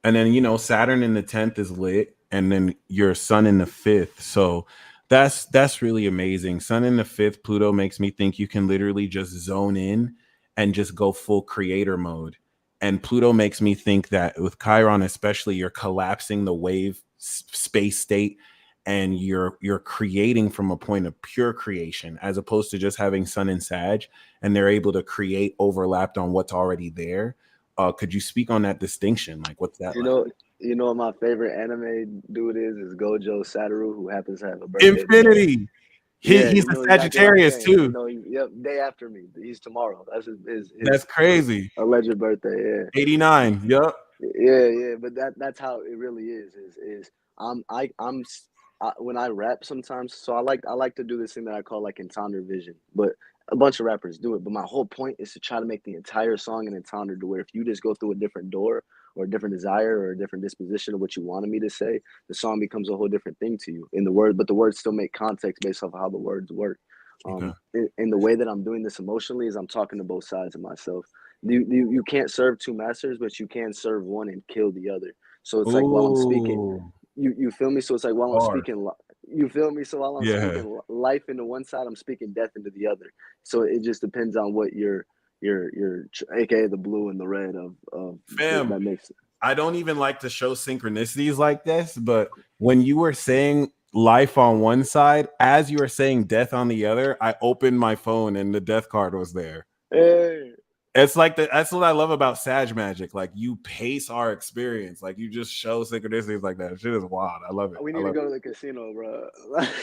And then Saturn in the 10th is lit, and then your Sun in the 5th. So that's really amazing. Sun in the 5th, Pluto makes me think you can literally just zone in and just go full creator mode. And Pluto makes me think that with Chiron especially, you're collapsing the wave space state, and you're creating from a point of pure creation, as opposed to just having Sun and Sag, and they're able to create overlapped on what's already there. Could you speak on that distinction? Like, what's that like? You know what my favorite anime dude is Gojo Satoru, who happens to have a birthday Infinity. today. Yeah, He's you a know exactly what I'm Sagittarius saying. too. Yep, day after me. He's tomorrow. That's That's crazy. alleged birthday. Yeah. 89. Yep. Yeah, but that's how it really is when I rap sometimes, so I like to do this thing that I call like entendre vision, but a bunch of rappers do it. But my whole point is to try to make the entire song an entendre, to where if you just go through a different door or a different desire or a different disposition of what you wanted me to say, the song becomes a whole different thing to you in the word, but the words still make context based off of how the words work. Okay. In the way that I'm doing this emotionally is I'm talking to both sides of myself. You can't serve two masters, but you can serve one and kill the other. So it's like while I'm speaking, Ooh. you feel me? So it's like while I'm Hard. speaking, you feel me? So while I'm Yeah. speaking life into one side, I'm speaking death into the other. So it just depends on what your AKA the blue and the red of Fam, that makes it. I don't even like to show synchronicities like this, but when you were saying life on one side, as you were saying death on the other, I opened my phone and the death card was there. Hey. It's like that's what I love about Sag magic. Like, you pace our experience. Like, you just show synchronicities like that. Shit is wild. I love it. We need to go to the casino, bro.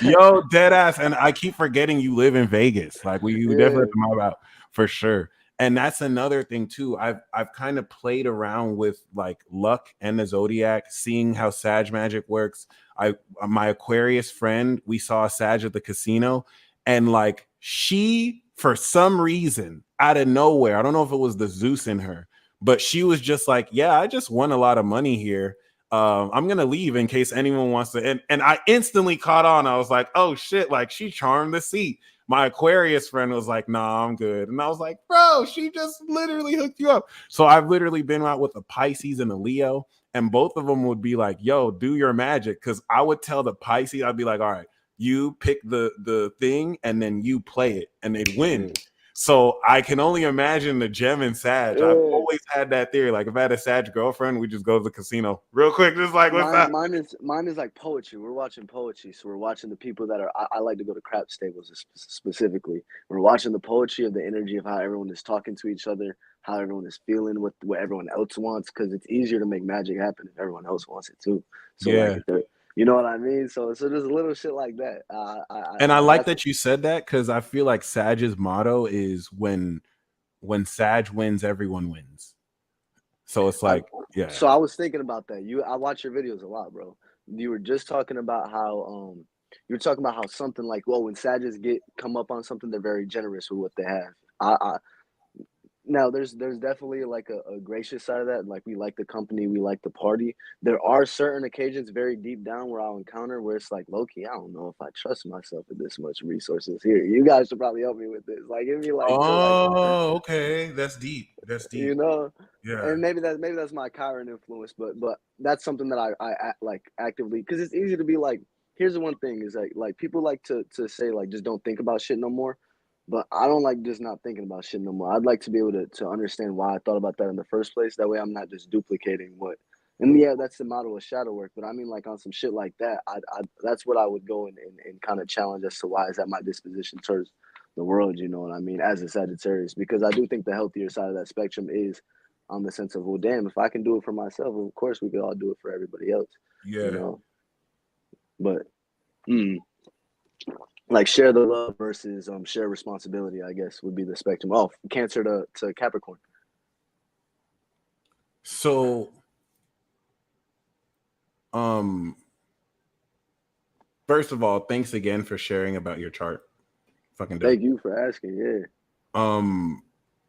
Yo, dead ass. And I keep forgetting you live in Vegas. Like, we definitely have to mob out for sure. And that's another thing too. I've kind of played around with like luck and the zodiac, seeing how Sag magic works. My Aquarius friend, we saw a Sag at the casino, and like she, for some reason, out of nowhere, I don't know if it was the Zeus in her, but she was just like, yeah, I just won a lot of money here. I'm gonna leave in case anyone wants to. And I instantly caught on. I was like, oh shit, like she charmed the seat. My Aquarius friend was like, nah, I'm good. And I was like, bro, she just literally hooked you up. So I've literally been out with a Pisces and a Leo, and both of them would be like, yo, do your magic. Cause I would tell the Pisces, I'd be like, all right, you pick the thing and then you play it, and they'd win. So I can only imagine the Gem and Sag. I've always had that theory. Like, if I had a Sag girlfriend, we just go to the casino real quick. Just like, what's that? Mine is like poetry. We're watching poetry. So we're watching the people that are, I like to go to crap stables specifically. We're watching the poetry of the energy of how everyone is talking to each other, how everyone is feeling, what everyone else wants. Cause it's easier to make magic happen if everyone else wants it too. So Yeah. like, you know what I mean? So there's little shit like that. I like that you said that, because I feel like Sag's motto is when Sag wins, everyone wins. So it's like, yeah. So I was thinking about that. I watch your videos a lot, bro. You were just talking about how you're talking about how something like, well, when Sagittarius come up on something, they're very generous with what they have. Now there's definitely like a gracious side of that. Like we like the company, we like the party. There are certain occasions very deep down where I'll encounter where it's like, Loki, I don't know if I trust myself with this much resources here. You guys should probably help me with this. Like it'd be like, oh, okay, that's deep. That's deep. you know, Yeah. and maybe that's my Chiron influence, but that's something that I like actively, because it's easy to be like, here's the one thing is like people like to say like just don't think about shit no more. But I don't like just not thinking about shit no more. I'd like to be able to understand why I thought about that in the first place. That way I'm not just duplicating what. And yeah, that's the model of shadow work. But I mean, like on some shit like that, I that's what I would go and kind of challenge as to why is that my disposition towards the world, you know what I mean, as a Sagittarius. Because I do think the healthier side of that spectrum is on the sense of, well, damn, if I can do it for myself, of course we could all do it for everybody else, Yeah. you know. But, like share the love versus share responsibility, I guess would be the spectrum. Oh, Cancer to Capricorn. So, first of all, thanks again for sharing about your chart. Fucking dope. Thank you for asking. Yeah.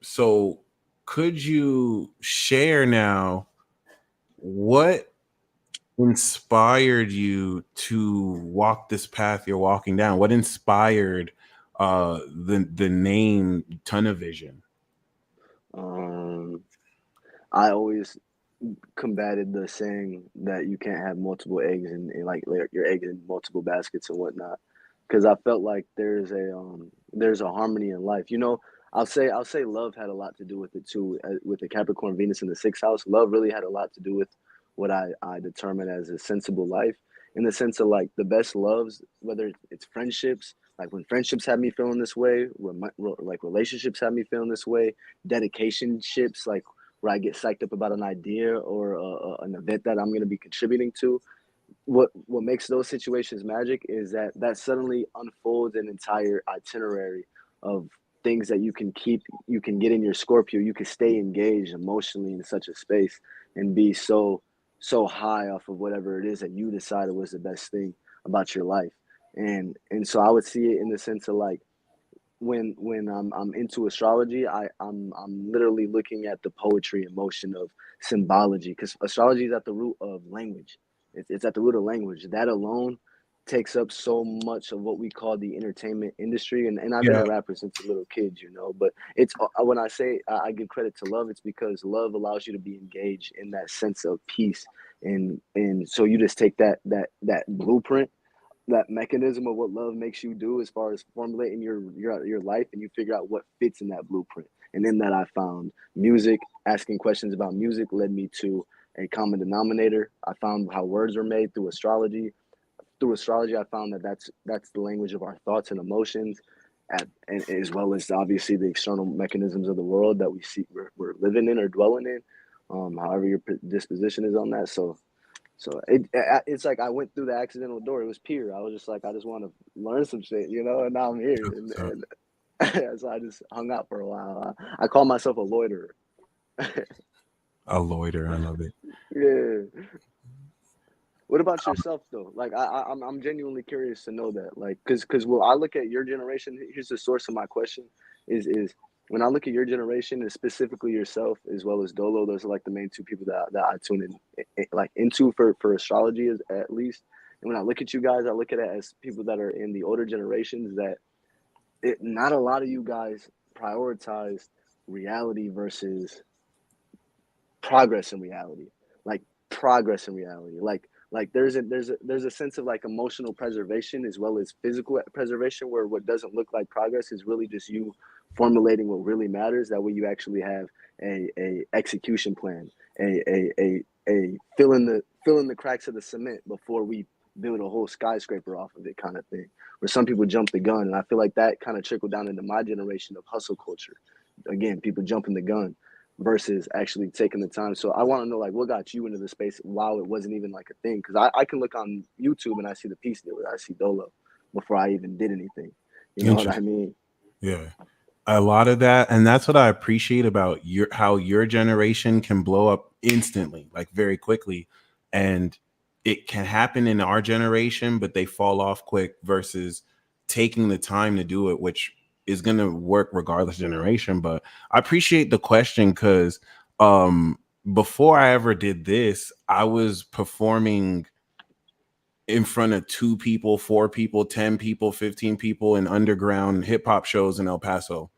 So could you share now what inspired you to walk this path you're walking down? What inspired the name TonOfVision? I always combated the saying that you can't have multiple eggs and like your eggs in multiple baskets and whatnot, because I felt like there's a harmony in life. You know, I'll say love had a lot to do with it too. With the Capricorn Venus in the 6th house, love really had a lot to do with what I determine as a sensible life, in the sense of like the best loves, whether it's friendships, like when friendships have me feeling this way, like relationships have me feeling this way, dedication ships, like where I get psyched up about an idea or an event that I'm going to be contributing to. What makes those situations magic is that suddenly unfolds an entire itinerary of things that you can get in your Scorpio. You can stay engaged emotionally in such a space and be so high off of whatever it is that you decided was the best thing about your life. And so I would see it in the sense of like, when I'm into astrology, I'm literally looking at the poetry and motion of symbology, because astrology is at the root of language. It's at the root of language. That alone takes up so much of what we call the entertainment industry. And I've been a rapper since a little kid, you know, but it's when I say I give credit to love, it's because love allows you to be engaged in that sense of peace. And so you just take that blueprint, that mechanism of what love makes you do as far as formulating your life, and you figure out what fits in that blueprint. And in that, I found music. Asking questions about music led me to a common denominator. I found how words are made through astrology. Through astrology, I found that that's the language of our thoughts and emotions, and as well as obviously the external mechanisms of the world that we're living in or dwelling in. However your disposition is on that. So it's like I went through the accidental door. It was pure. I was just like, I just want to learn some shit, you know, and now I'm here. And so I just hung out for a while. I call myself a loiterer. A loiter, I love it. Yeah. What about yourself though? Like I'm genuinely curious to know that. Like, cause when I look at your generation, here's the source of my question is when I look at your generation and specifically yourself as well as Dolo, those are like the main two people that I tune in like into for astrology at least. And when I look at you guys, I look at it as people that are in the older generations that not a lot of you guys prioritize reality versus progress in reality. Like progress in reality. Like there's a sense of like emotional preservation as well as physical preservation, where what doesn't look like progress is really just you formulating what really matters. That way you actually have a execution plan, a fill in the cracks of the cement before we build a whole skyscraper off of it kind of thing. Where some people jump the gun, and I feel like that kind of trickled down into my generation of hustle culture. Again, people jumping the gun versus actually taking the time. So I want to know, like, what got you into the space while it wasn't even like a thing? Because I can look on YouTube and I see the piece dealer, I see Dolo before I even did anything. You know what I mean? Yeah. A lot of that, and that's what I appreciate about how your generation can blow up instantly, like very quickly. And it can happen in our generation, but they fall off quick versus taking the time to do it, which is going to work regardless of generation. But I appreciate the question because before I ever did this, I was performing in front of 2 people, 4 people, 10 people, 15 people in underground hip hop shows in El Paso.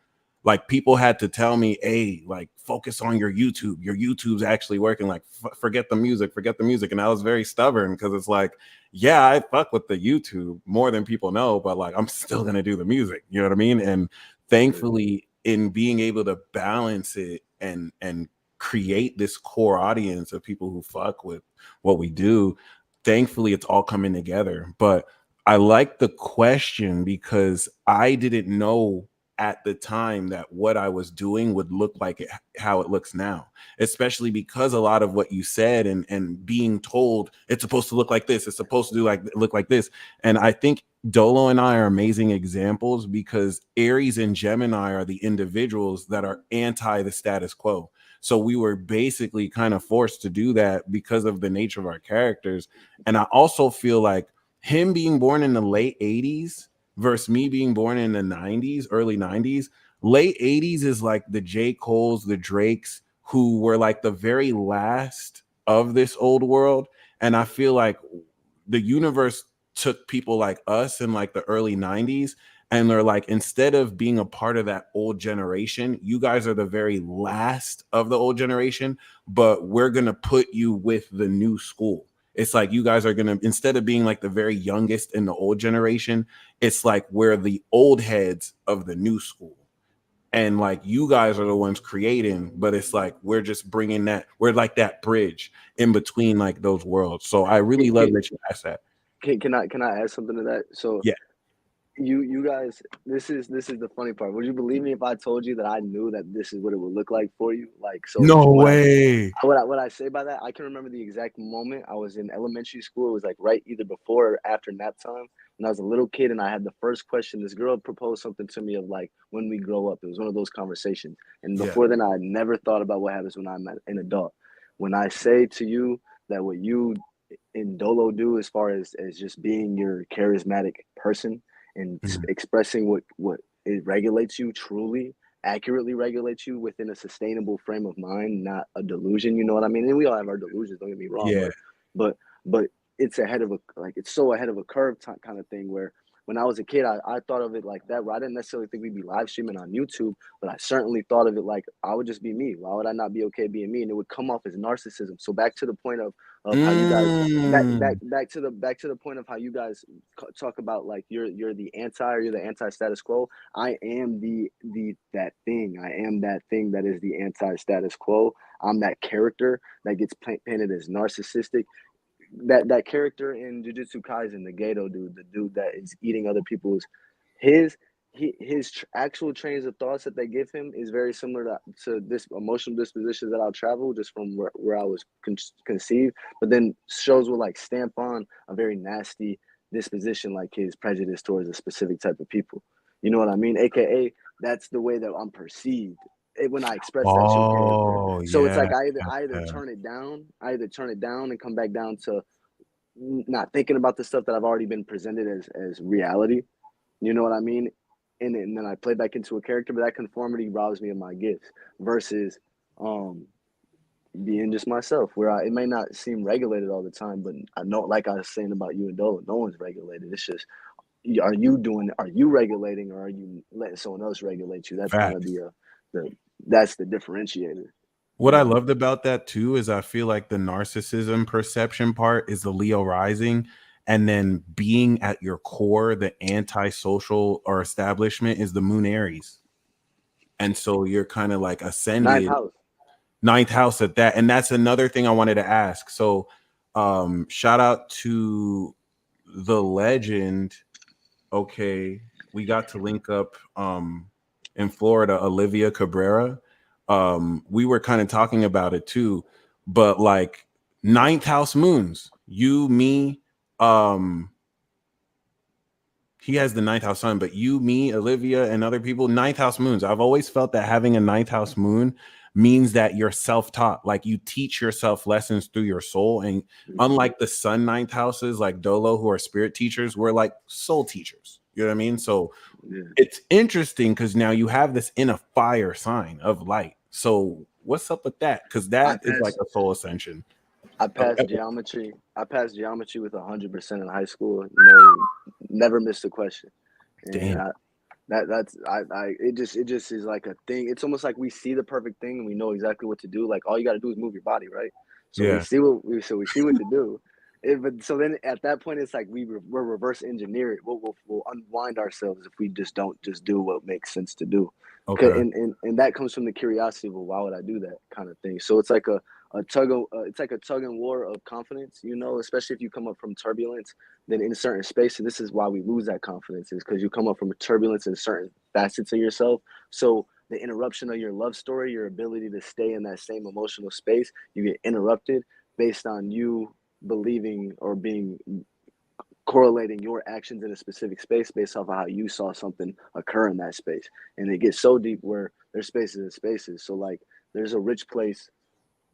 Like people had to tell me, hey, like focus on your YouTube. Your YouTube's actually working. Like forget the music, forget the music. And I was very stubborn because it's like, yeah, I fuck with the YouTube more than people know, but like I'm still gonna do the music. You know what I mean? And thankfully, in being able to balance it and create this core audience of people who fuck with what we do, thankfully it's all coming together. But I like the question because I didn't know at the time that what I was doing would look like how it looks now, especially because a lot of what you said and being told it's supposed to look like this, it's supposed to look like this. And I think Dolo and I are amazing examples because Aries and Gemini are the individuals that are anti the status quo. So we were basically kind of forced to do that because of the nature of our characters. And I also feel like him being born in the late 80s versus me being born in the 90s, early 90s, late 80s is like the J. Cole's, the Drakes, who were like the very last of this old world. And I feel like the universe took people like us in like the early 90s and they're like, instead of being a part of that old generation, you guys are the very last of the old generation, but we're going to put you with the new school. It's like you guys are going to, instead of being like the very youngest in the old generation, it's like we're the old heads of the new school. And like you guys are the ones creating, but it's like we're just bringing that, we're like that bridge in between like those worlds. So I really love that you asked that. Can I add something to that? So yeah, you guys, this is the funny part. Would you believe me if I told you that I knew that this is what it would look like for you? Like, so no way. What I say by that, I can remember the exact moment. I was in elementary school. It was like right either before or after nap time when I was a little kid, and I had the first question. This girl proposed something to me of like, when we grow up. It was one of those conversations. And before then, I had never thought about what happens when I'm an adult. When I say to you that what you and Dolo do as far as just being your charismatic person and expressing what it regulates you, truly accurately regulates you within a sustainable frame of mind, not a delusion. You know what I mean? And we all have our delusions, don't get me wrong. Yeah. But it's ahead of it's so ahead of a curve kind of thing where when I was a kid, I thought of it like that, where I didn't necessarily think we'd be live streaming on YouTube, but I certainly thought of it like I would just be me. Why would I not be okay being me? And it would come off as narcissism. So back to the point of how you guys back to the point of how you guys talk about like you're the anti, or you're the anti status quo. I am that thing. I am that thing that is the anti status quo. I'm that character that gets painted as narcissistic. That character in Jujutsu Kaisen, the Geto dude, the dude that is eating other people's, his actual trains of thoughts that they give him is very similar to this emotional dispositions that I'll travel just from where I was conceived, but then shows will like stamp on a very nasty disposition, like his prejudice towards a specific type of people. You know what I mean? AKA, that's the way that I'm perceived when I express that true character. So it's like I either turn it down and come back down to not thinking about the stuff that I've already been presented as reality. You know what I mean? And then I play back into a character, but that conformity robs me of my gifts versus being just myself, where it may not seem regulated all the time, but I know, like I was saying about you and Dolo, no one's regulated. It's just, are you regulating, or are you letting someone else regulate you? That's kind of that's the differentiator. What I loved about that too is I feel like the narcissism perception part is the Leo rising, and then being at your core, the anti-social or establishment is the Moon Aries. And so you're kind of like ascended ninth house at that. And that's another thing I wanted to ask. So shout out to the legend. Okay, we got to link up in Florida, Olivia Cabrera. We were kind of talking about it too, but like ninth house moons, you, me, he has the ninth house sun, but you, me, Olivia, and other people, ninth house moons. I've always felt that having a ninth house moon means that you're self-taught. Like you teach yourself lessons through your soul. And unlike the sun ninth houses like Dolo, who are spirit teachers, we're like soul teachers. You know what I mean? So it's interesting because now you have this in a fire sign of light. So what's up with that? Because that is like a soul ascension. I passed geometry. I passed geometry with 100% in high school. No, never missed a question. And Damn. it just is like a thing. It's almost like we see the perfect thing and we know exactly what to do. Like all you got to do is move your body, right? So we see what to do. But so then at that point, it's like we're reverse engineer it. We'll unwind ourselves if we just don't just do what makes sense to do. Okay. And that comes from the curiosity of, well, why would I do that kind of thing? So it's like a tug and war of confidence, you know, especially if you come up from turbulence, then in a certain space, and this is why we lose that confidence, is because you come up from a turbulence in certain facets of yourself. So the interruption of your love story, your ability to stay in that same emotional space, you get interrupted based on you believing or being correlating your actions in a specific space based off of how you saw something occur in that space. And it gets so deep where there's spaces and spaces. So like there's a rich place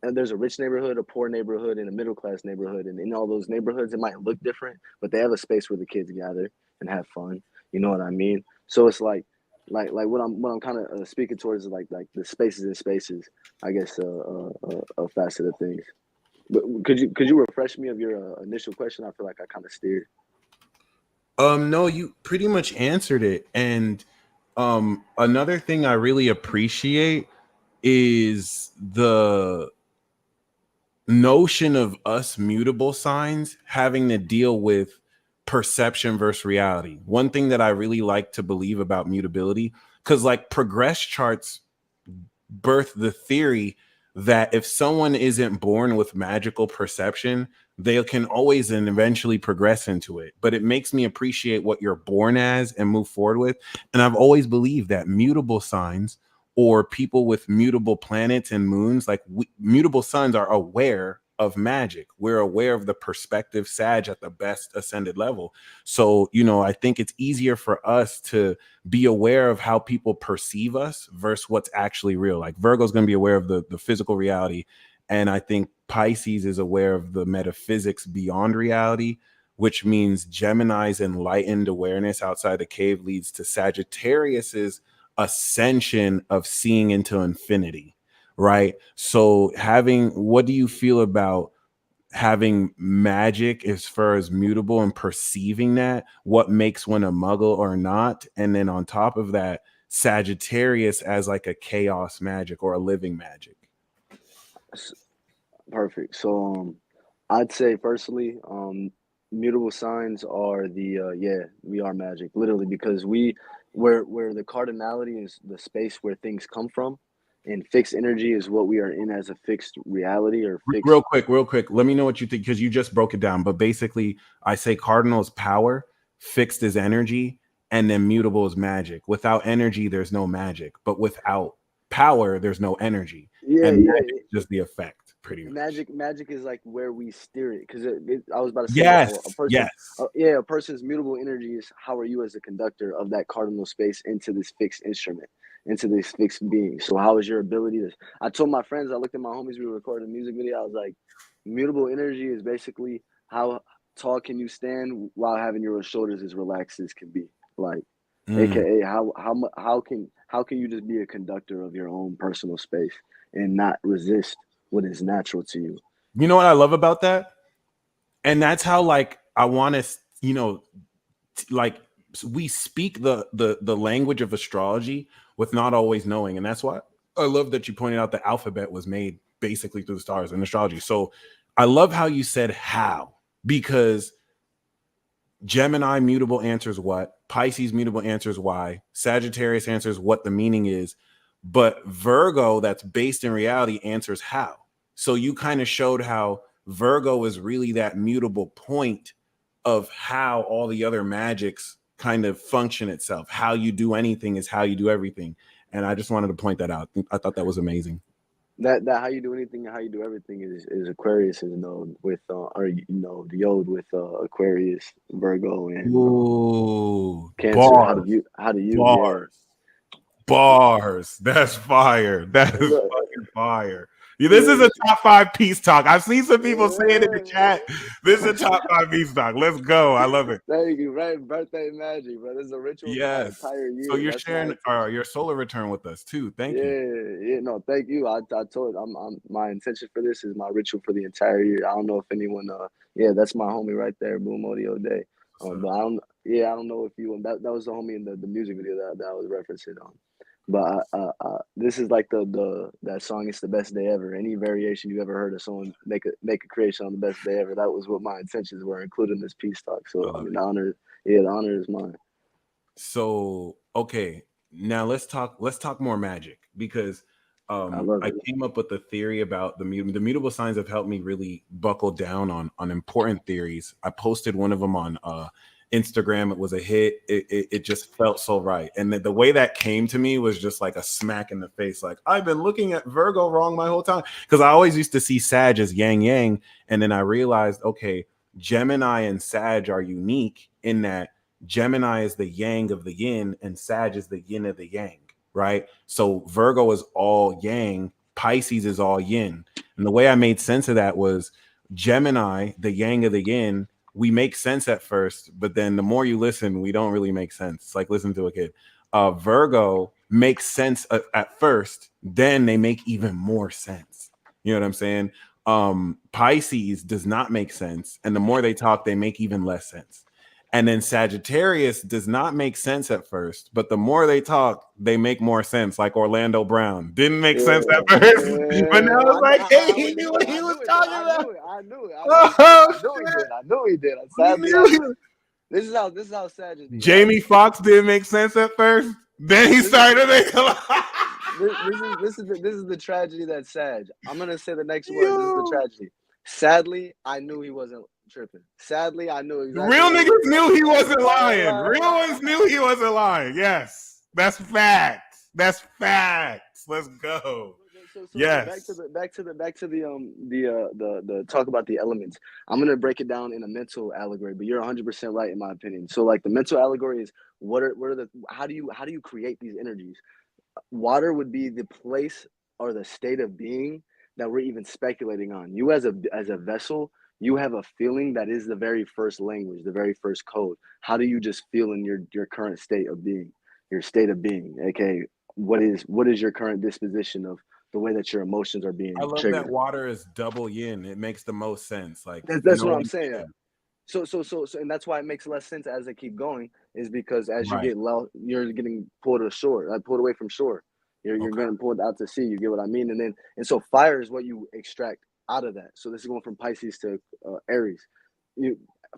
and there's a rich neighborhood, a poor neighborhood, and a middle class neighborhood. And in all those neighborhoods, it might look different, but they have a space where the kids gather and have fun. You know what I mean? So it's like what I'm kind of speaking towards is like the spaces and spaces, I guess, a facet of things. But could you refresh me of your initial question? I feel like I kind of steered. No, you pretty much answered it. And another thing I really appreciate is the notion of us mutable signs having to deal with perception versus reality. One thing that I really like to believe about mutability, because like progress charts birth the theory that if someone isn't born with magical perception, they can always and eventually progress into it. But it makes me appreciate what you're born as and move forward with. And I've always believed that mutable signs or people with mutable planets and moons, like mutable suns, are aware of magic. We're aware of the perspective Sag at the best ascended level. So, you know, I think it's easier for us to be aware of how people perceive us versus what's actually real. Like Virgo's going to be aware of the physical reality. And I think Pisces is aware of the metaphysics beyond reality, which means Gemini's enlightened awareness outside the cave leads to Sagittarius's ascension of seeing into infinity, right? So what do you feel about having magic as far as mutable and perceiving that? What makes one a muggle or not? And then on top of that, Sagittarius as like a chaos magic or a living magic. Perfect. So I'd say firstly, mutable signs are we are magic, literally, because where the cardinality is the space where things come from, and fixed energy is what we are in as a fixed reality or fixed. Real quick. Let me know what you think, because you just broke it down. But basically, I say cardinal is power, fixed is energy, and then mutable is magic. Without energy, there's no magic. But without power, the's no energy. Magic is just the effect. Pretty much. Magic is like where we steer it, because I was about to say a person's mutable energy is how are you as a conductor of that cardinal space into this fixed instrument, into this fixed being. So how is your ability to? I told my friends, I looked at my homies, we were recording a music video. I was like, mutable energy is basically how tall can you stand while having your shoulders as relaxed as can be, like, aka how can you just be a conductor of your own personal space and not resist what is natural to you. You know what I love about that? And that's how, like, I want to, you know, like we speak the language of astrology with not always knowing. And that's why I love that you pointed out the alphabet was made basically through the stars in astrology. So I love how you said how, because Gemini mutable answers what, Pisces mutable answers why, Sagittarius answers what the meaning is, but Virgo, that's based in reality, answers how. So you kind of showed how Virgo is really that mutable point of how all the other magics kind of function itself. How you do anything is how you do everything. And I just wanted to point that out. I thought that was amazing. That how you do anything and how you do everything is Aquarius is node with the yod with Aquarius, Virgo, and Cancer. Bars. How do you bars? Bars. That's fire. That is fucking fire. This is a top 5 peace talk. I've seen some people say it in the chat. This is a top 5 peace talk. Let's go. I love it. Thank you. Right, birthday magic, bro. This is a ritual for my entire year. So you're That's sharing your solar return with us too. Thank you. Yeah. No, thank you. I told I'm my intention for this is my ritual for the entire year. I don't know if anyone that's my homie right there, Boom Odio Day. But I don't know if you that was the homie in the music video that I was referencing on. But this is like that song. It's the best day ever. Any variation you ever heard of someone make a creation on the best day ever. That was what my intentions were, including this peace talk. So I mean, the honor is mine. So okay, now let's talk more magic, because I came up with a theory about the mutable signs have helped me really buckle down on important theories. I posted one of them on Instagram. It was a hit. It just felt so right. And the way that came to me was just like a smack in the face. Like, I've been looking at Virgo wrong my whole time, because I always used to see Sag as yang. And then I realized, okay, Gemini and Sag are unique in that Gemini is the yang of the yin and Sag is the yin of the yang, right? So Virgo is all yang, Pisces is all yin. And the way I made sense of that was Gemini, the yang of the yin, we make sense at first, but then the more you listen, we don't really make sense. It's like listen to a kid. Virgo makes sense at first, then they make even more sense. You know what I'm saying? Pisces does not make sense, and the more they talk, they make even less sense. And then Sagittarius does not make sense at first, but the more they talk, they make more sense. Like Orlando Brown didn't make sense at first, but now it's like, hey, he knew what he was talking about. I knew he did. Sadly, this is how Sag is. Jamie Foxx didn't make sense at first, then he started to make a lot. This is the tragedy that's Sag. I'm gonna say the next word. This is the tragedy. Sadly, I knew he wasn't tripping. Sadly, I knew exactly. Real niggas knew he wasn't lying. Real ones knew he wasn't lying. Yes, that's facts. That's facts. Let's go. So yes. Back to the talk about the elements. I'm gonna break it down in a mental allegory, but you're 100% right in my opinion. So like the mental allegory is how do you create these energies? Water would be the place or the state of being that we're even speculating on. You as a vessel, you have a feeling that is the very first language, the very first code. How do you just feel in your current state of being, your state of being? Okay, what is your current disposition of the way that your emotions are being triggered? I love that water is double yin. It makes the most sense. Like that's what I'm saying. Yeah. So, and that's why it makes less sense as I keep going, is because as you get low, you're getting pulled away from shore. You're getting pulled out to sea. You get what I mean? And so fire is what you extract out of that. So this is going from Pisces to Aries.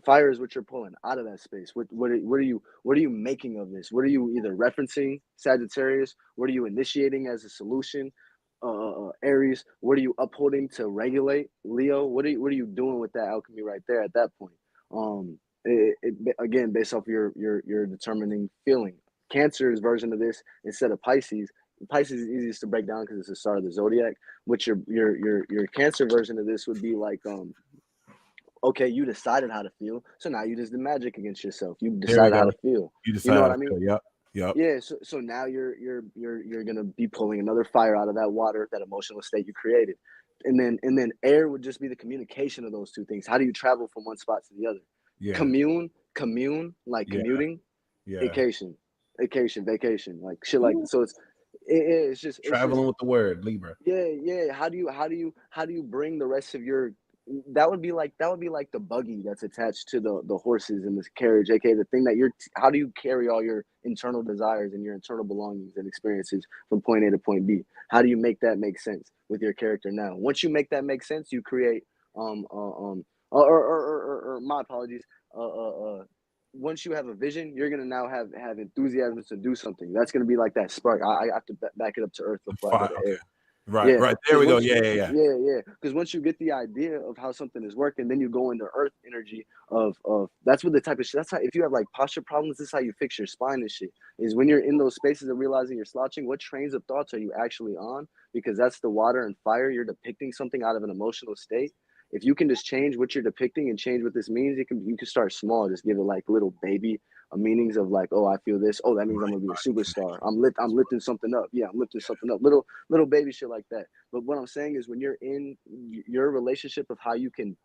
Fire is what you're pulling out of that space. What are you making of this? What are you either referencing, Sagittarius? What are you initiating as a solution, Aries? What are you upholding to regulate, Leo? What are you doing with that alchemy right there at that point? Again, based off your determining feeling. Cancer's version of this, instead of Pisces is easiest to break down because it's the start of the zodiac. Which your Cancer version of this would be like, okay, you decided how to feel, so now you just did magic against yourself. You decided how to feel. You know what I mean? Yep. Yeah. So now you're gonna be pulling another fire out of that water, that emotional state you created, and then air would just be the communication of those two things. How do you travel from one spot to the other? Yeah. Commune, like commuting. Yeah. Vacation, like shit. Like so, it's just traveling with the word Libra. Yeah. How do you bring the rest of your? That would be like the buggy that's attached to the horses in this carriage, aka the thing that how do you carry all your internal desires and your internal belongings and experiences from point A to point B? How do you make that make sense with your character now? Once you make that make sense, you create my apologies. Once you have a vision, you're gonna now have enthusiasm to do something. That's gonna be like that spark. I have to back it up to earth before I go to air. Right. There we go. Yeah. Because once you get the idea of how something is working, then you go into earth energy of that's what the type of shit. That's how, if you have like posture problems, this is how you fix your spine and shit. Is when you're in those spaces of realizing you're slouching, what trains of thoughts are you actually on? Because that's the water and fire. You're depicting something out of an emotional state. If you can just change what you're depicting and change what this means, you can start small. Just give it like little baby meanings of like, oh, I feel this. Oh, that means I'm gonna be a superstar. I'm lifting something up. Yeah, I'm lifting something up. Little baby shit like that. But what I'm saying is, when you're in your relationship of how you can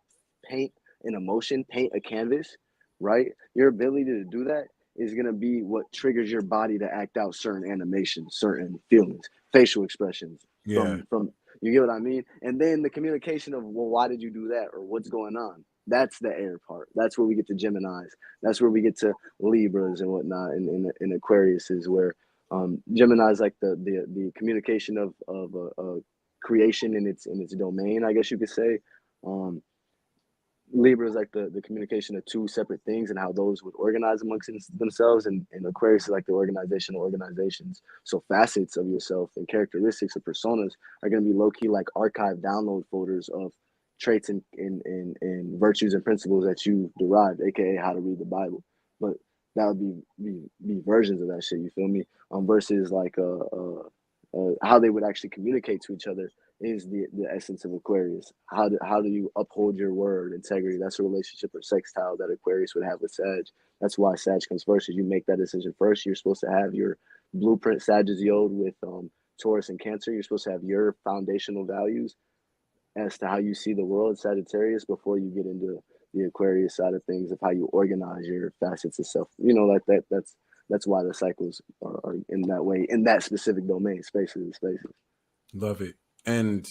paint an emotion, paint a canvas, right? Your ability to do that is gonna be what triggers your body to act out certain animations, certain feelings, facial expressions. Yeah. From you get what I mean? And then the communication of, well, why did you do that, or what's going on? That's the air part. That's where we get to Geminis. That's where we get to Libras and whatnot, and Aquarius is where Gemini is like the communication of creation in its domain, I guess you could say. Libra is like the communication of two separate things and how those would organize amongst themselves, and Aquarius is like the organization of organizations. So facets of yourself and characteristics of personas are going to be low-key like archive download folders of traits and virtues and principles that you derived, aka how to read the Bible. But that would be versions of that shit, you feel me? Versus like how they would actually communicate to each other is the essence of Aquarius. How do you uphold your word, integrity? That's a relationship or sextile that Aquarius would have with Sag. That's why Sag comes first, is you make that decision first. You're supposed to have your blueprint Sag is Yod with Taurus and Cancer. You're supposed to have your foundational values as to how you see the world, Sagittarius, before you get into the Aquarius side of things, of how you organize your facets of self. You know, like that's why the cycles are in that way, in that specific domain, spaces. Love it. And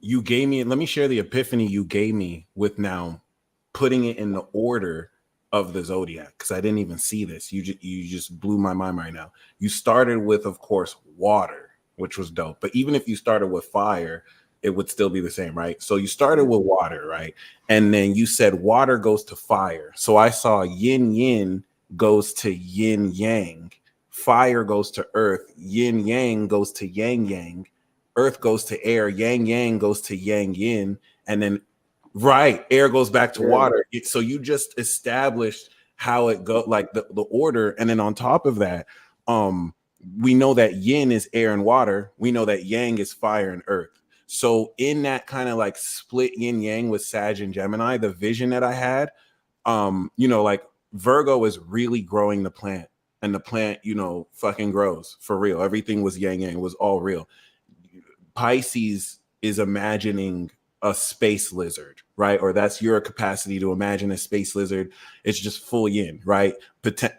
you gave me, let me share the epiphany you gave me with now putting it in the order of the zodiac, because I didn't even see this. You just blew my mind right now. You started with, of course, water, which was dope. But even if you started with fire, it would still be the same, right? So you started with water, right? And then you said water goes to fire. So I saw yin yin goes to yin yang, fire goes to earth, yin yang goes to yang yang, earth goes to air, yang yang goes to yang yin, and then right, air goes back to water. So you just established how it go, like the order. And then on top of that, we know that yin is air and water. We know that yang is fire and earth. So in that kind of like split yin yang with Sag and Gemini, the vision that I had, like Virgo is really growing the plant, and the plant, fucking grows for real. Everything was yang yang, was all real. Pisces is imagining a space lizard, right? Or that's your capacity to imagine a space lizard. It's just full yin, right?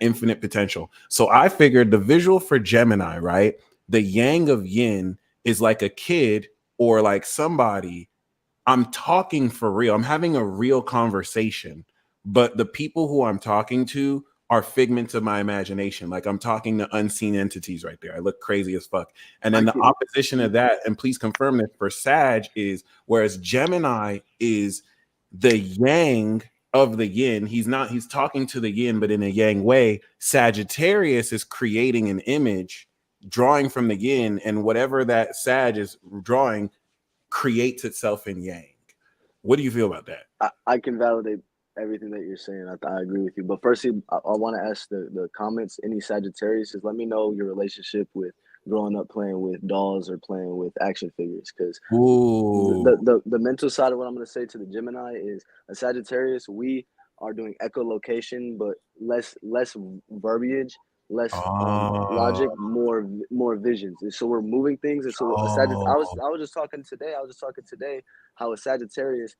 Infinite potential. So I figured the visual for Gemini, right? The yang of yin is like a kid or like somebody. I'm talking for real. I'm having a real conversation, but the people who I'm talking to are figments of my imagination. Like I'm talking to unseen entities right there. I look crazy as fuck. And then the opposition of that, and please confirm this for Sag, is whereas Gemini is the yang of the yin. He's talking to the yin, but in a yang way. Sagittarius is creating an image, drawing from the yin, and whatever that Sag is drawing creates itself in yang. What do you feel about that? I can validate everything that you're saying. I agree with you. But firstly, I want to ask the comments, any Sagittarius, is let me know your relationship with growing up playing with dolls or playing with action figures. Because the mental side of what I'm going to say to the Gemini is a Sagittarius, we are doing echolocation, but less verbiage, less logic, more visions. And so we're moving things. And so I was just talking today how a Sagittarius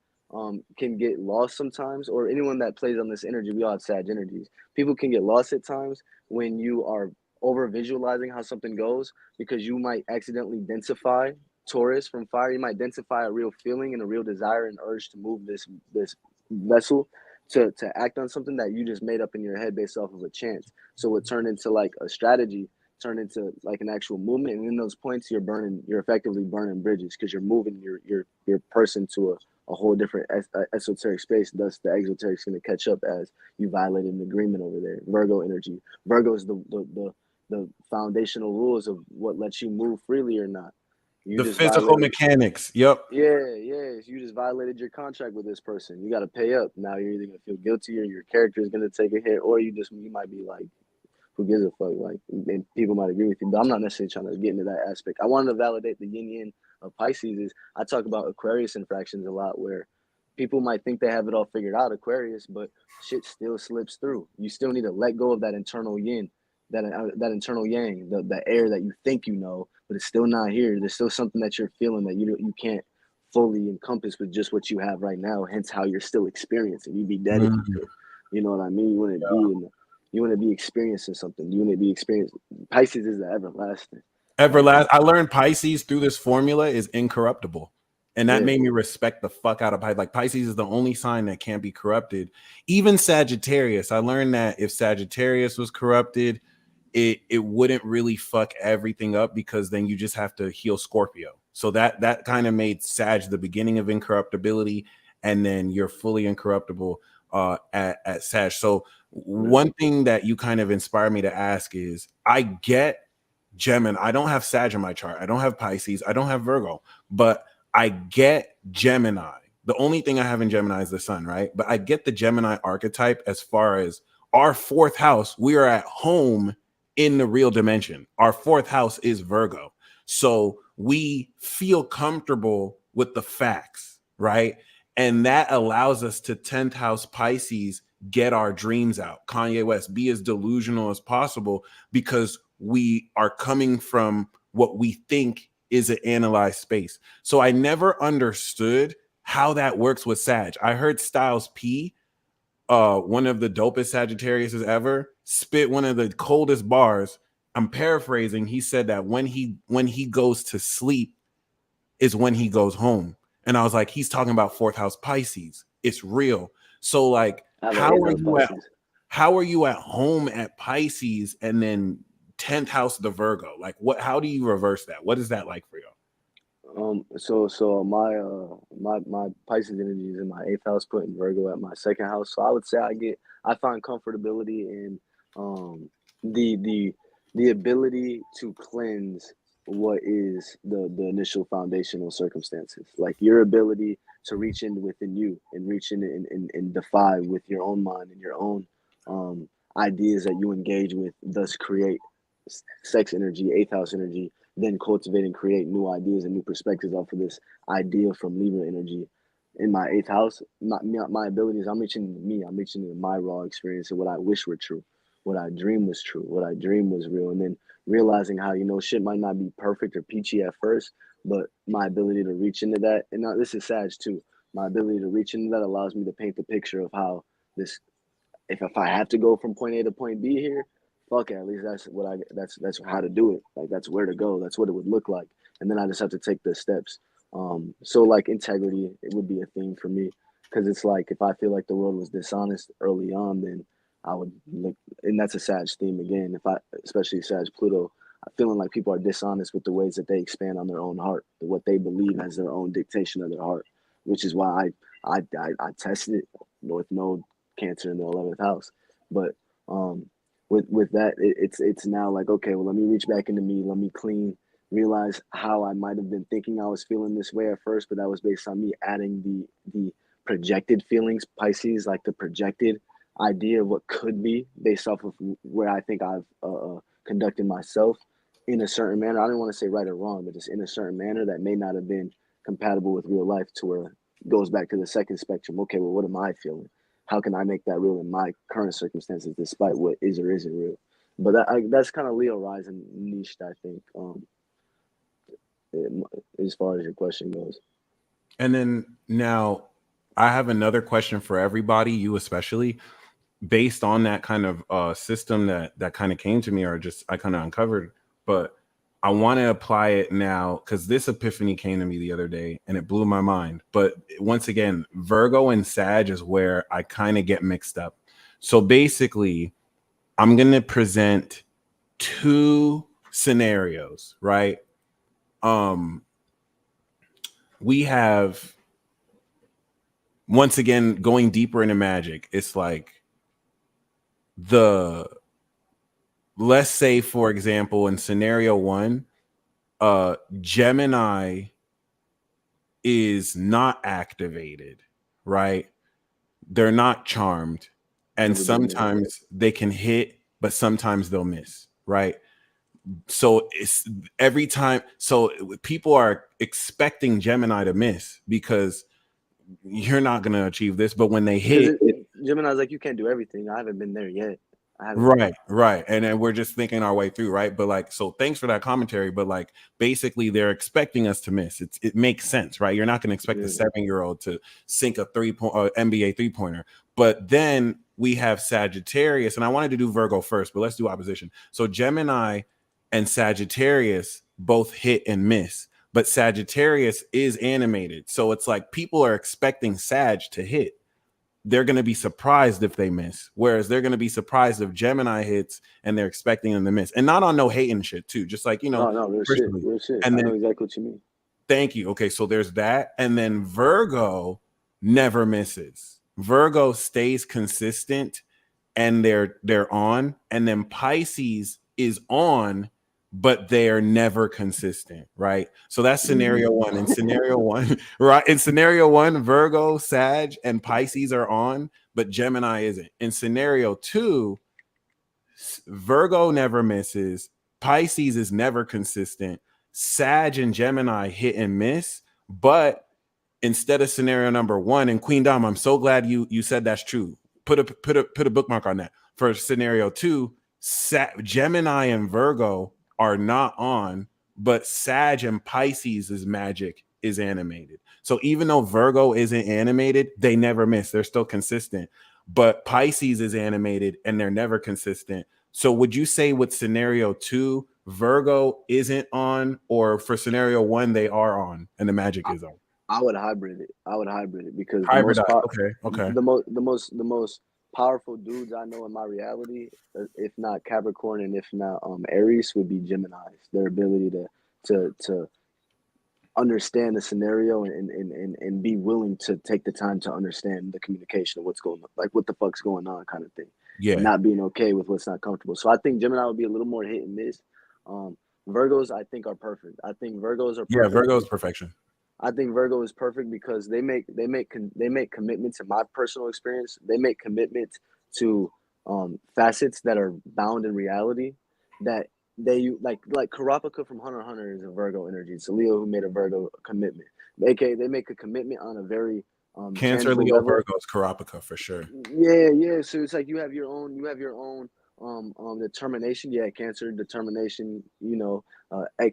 can get lost sometimes, or anyone that plays on this energy, we all have Sag energies. People can get lost at times when you are over visualizing how something goes, because you might accidentally densify Taurus from fire. You might densify a real feeling and a real desire and urge to move this vessel to act on something that you just made up in your head based off of a chance. So it turned into like a strategy, turned into like an actual movement, and in those points you're effectively burning bridges, because you're moving your person to a whole different esoteric space. Thus the exoteric's going to catch up as you violated an agreement over there. Virgo energy. Virgo is the foundational rules of what lets you move freely or not. The physical mechanics. Yep. Yeah. You just violated your contract with this person. You got to pay up. Now you're either going to feel guilty, or your character is going to take a hit, or you might be like, who gives a fuck? Like, and people might agree with you, but I'm not necessarily trying to get into that aspect. I wanted to validate the yin yang of Pisces. Is I talk about Aquarius infractions a lot, where people might think they have it all figured out, Aquarius, but shit still slips through. You still need to let go of that internal yin, that internal yang, the air that you think you know, but it's still not here. There's still something that you're feeling that you can't fully encompass with just what you have right now. Hence, how you're still experiencing. You'd be dead if you could. You know what I mean? You wouldn't be experiencing something. You wouldn't be experiencing. Pisces is the everlasting. I learned Pisces through this formula is incorruptible. And that made me respect the fuck out of Pisces. Like Pisces is the only sign that can't be corrupted. Even Sagittarius, I learned that if Sagittarius was corrupted, it wouldn't really fuck everything up, because then you just have to heal Scorpio. So that kind of made Sag the beginning of incorruptibility, and then you're fully incorruptible at Sag. So one thing that you kind of inspired me to ask is, I get Gemini. I don't have Sag in my chart. I don't have Pisces. I don't have Virgo, but I get Gemini. The only thing I have in Gemini is the sun, right? But I get the Gemini archetype as far as our fourth house. We are at home in the real dimension. Our fourth house is Virgo. So we feel comfortable with the facts, right? And that allows us to 10th house Pisces, get our dreams out. Kanye West, be as delusional as possible, because we are coming from what we think is an analyzed space. So I never understood how that works with Sag. I heard Styles P, one of the dopest Sagittariuses ever, spit one of the coldest bars. I'm paraphrasing. He said that when he goes to sleep is when he goes home. And I was like, he's talking about fourth house Pisces. It's real. So like, how are you at home at Pisces and then 10th house the Virgo? Like, how do you reverse that? What is that like for you? So my Pisces energy is in my 8th house, putting Virgo at my 2nd house. So I would say I find comfortability in the ability to cleanse what is the initial foundational circumstances, like your ability to reach in within you and reach in and defy with your own mind and your own ideas that you engage with, thus create sex energy, 8th house energy, then cultivate and create new ideas and new perspectives off of this idea from Libra energy. In my 8th house, my abilities, I'm reaching into me, I'm reaching into my raw experience and what I wish were true, what I dream was true, what I dream was real. And then realizing how, shit might not be perfect or peachy at first, but my ability to reach into that, and now this is Sag too, my ability to reach into that allows me to paint the picture of how this, if I have to go from point A to point B here, fuck it, at least that's how to do it. Like, that's where to go. That's what it would look like. And then I just have to take the steps. So like integrity, it would be a theme for me, because it's like, if I feel like the world was dishonest early on, then I would look, and that's a Sag theme again. Especially Sag Pluto, feeling like people are dishonest with the ways that they expand on their own heart, what they believe as their own dictation of their heart, which is why I tested it with no Cancer in the 11th house. But with that, it's now like, okay, well, let me reach back into me, let me clean, realize how I might have been thinking I was feeling this way at first, but that was based on me adding the projected feelings, Pisces, like the projected idea of what could be based off of where I think I've conducted myself in a certain manner. I don't want to say right or wrong, but just in a certain manner that may not have been compatible with real life, to where it goes back to the second spectrum. Okay, well, what am I feeling? How can I make that real in my current circumstances, despite what is or isn't real? But that's kind of Leo rising niched, I think, as far as your question goes. And then now I have another question for everybody, you especially, based on that kind of system that kind of came to me, or just I kind of uncovered. But I want to apply it now, because this epiphany came to me the other day and it blew my mind. But once again, Virgo and Sag is where I kind of get mixed up. So basically, I'm going to present two scenarios, right? We have, once again, going deeper into magic, it's like let's say, for example, in scenario one, Gemini is not activated, right? They're not charmed. And sometimes they can hit, but sometimes they'll miss, right? So it's every time. So people are expecting Gemini to miss, because you're not going to achieve this. But when they Because hit, Gemini's like, you can't do everything. I haven't been there yet. Right. and then we're just thinking our way through, right? But like, so thanks for that commentary, but like basically they're expecting us to miss. It makes sense, right? You're not going to expect a 7-year-old to sink a NBA 3-pointer. But then we have Sagittarius, and I wanted to do Virgo first, but let's do opposition. So Gemini and Sagittarius both hit and miss, but Sagittarius is animated, so it's like people are expecting Sag to hit. They're going to be surprised if they miss, whereas they're going to be surprised if Gemini hits and they're expecting them to miss. And not on no hating shit too, just like, no, real shit. And I know exactly what you mean. Thank you. Okay, so there's that. And then Virgo never misses. Virgo stays consistent and they're on. And then Pisces is on, but they're never consistent, right? So that's scenario one. In scenario one, right? In scenario one, Virgo, Sag, and Pisces are on, but Gemini isn't. In scenario two, Virgo never misses. Pisces is never consistent. Sag and Gemini hit and miss, but instead of scenario number one, and Queen Dom, I'm so glad you said that's true. Put a bookmark on that. For scenario two, Gemini and Virgo are not on, but Sag and Pisces' magic is animated. So even though Virgo isn't animated, they never miss. They're still consistent. But Pisces is animated and they're never consistent. So would you say with scenario two, Virgo isn't on, or for scenario one, they are on and the magic is on? I would hybrid it because the most powerful dudes I know in my reality, if not Capricorn and if not Aries, would be Geminis. Their ability to understand the scenario and be willing to take the time to understand the communication of what's going on, like what the fuck's going on, kind of thing. Yeah, not being okay with what's not comfortable. So I think Gemini would be a little more hit and miss. Virgos, I think, are perfect. I think Virgos are perfect. Yeah, Virgo is perfection. I think Virgo is perfect because they make commitments. In my personal experience, they make commitments to facets that are bound in reality. That they like Kurapika from Hunter x Hunter is a Virgo energy. It's a Leo who made a Virgo commitment. AKA, they make a commitment on a very Cancer, Leo, level. Virgo is Kurapika for sure. Yeah. So it's like you have your own determination. Yeah, Cancer, determination.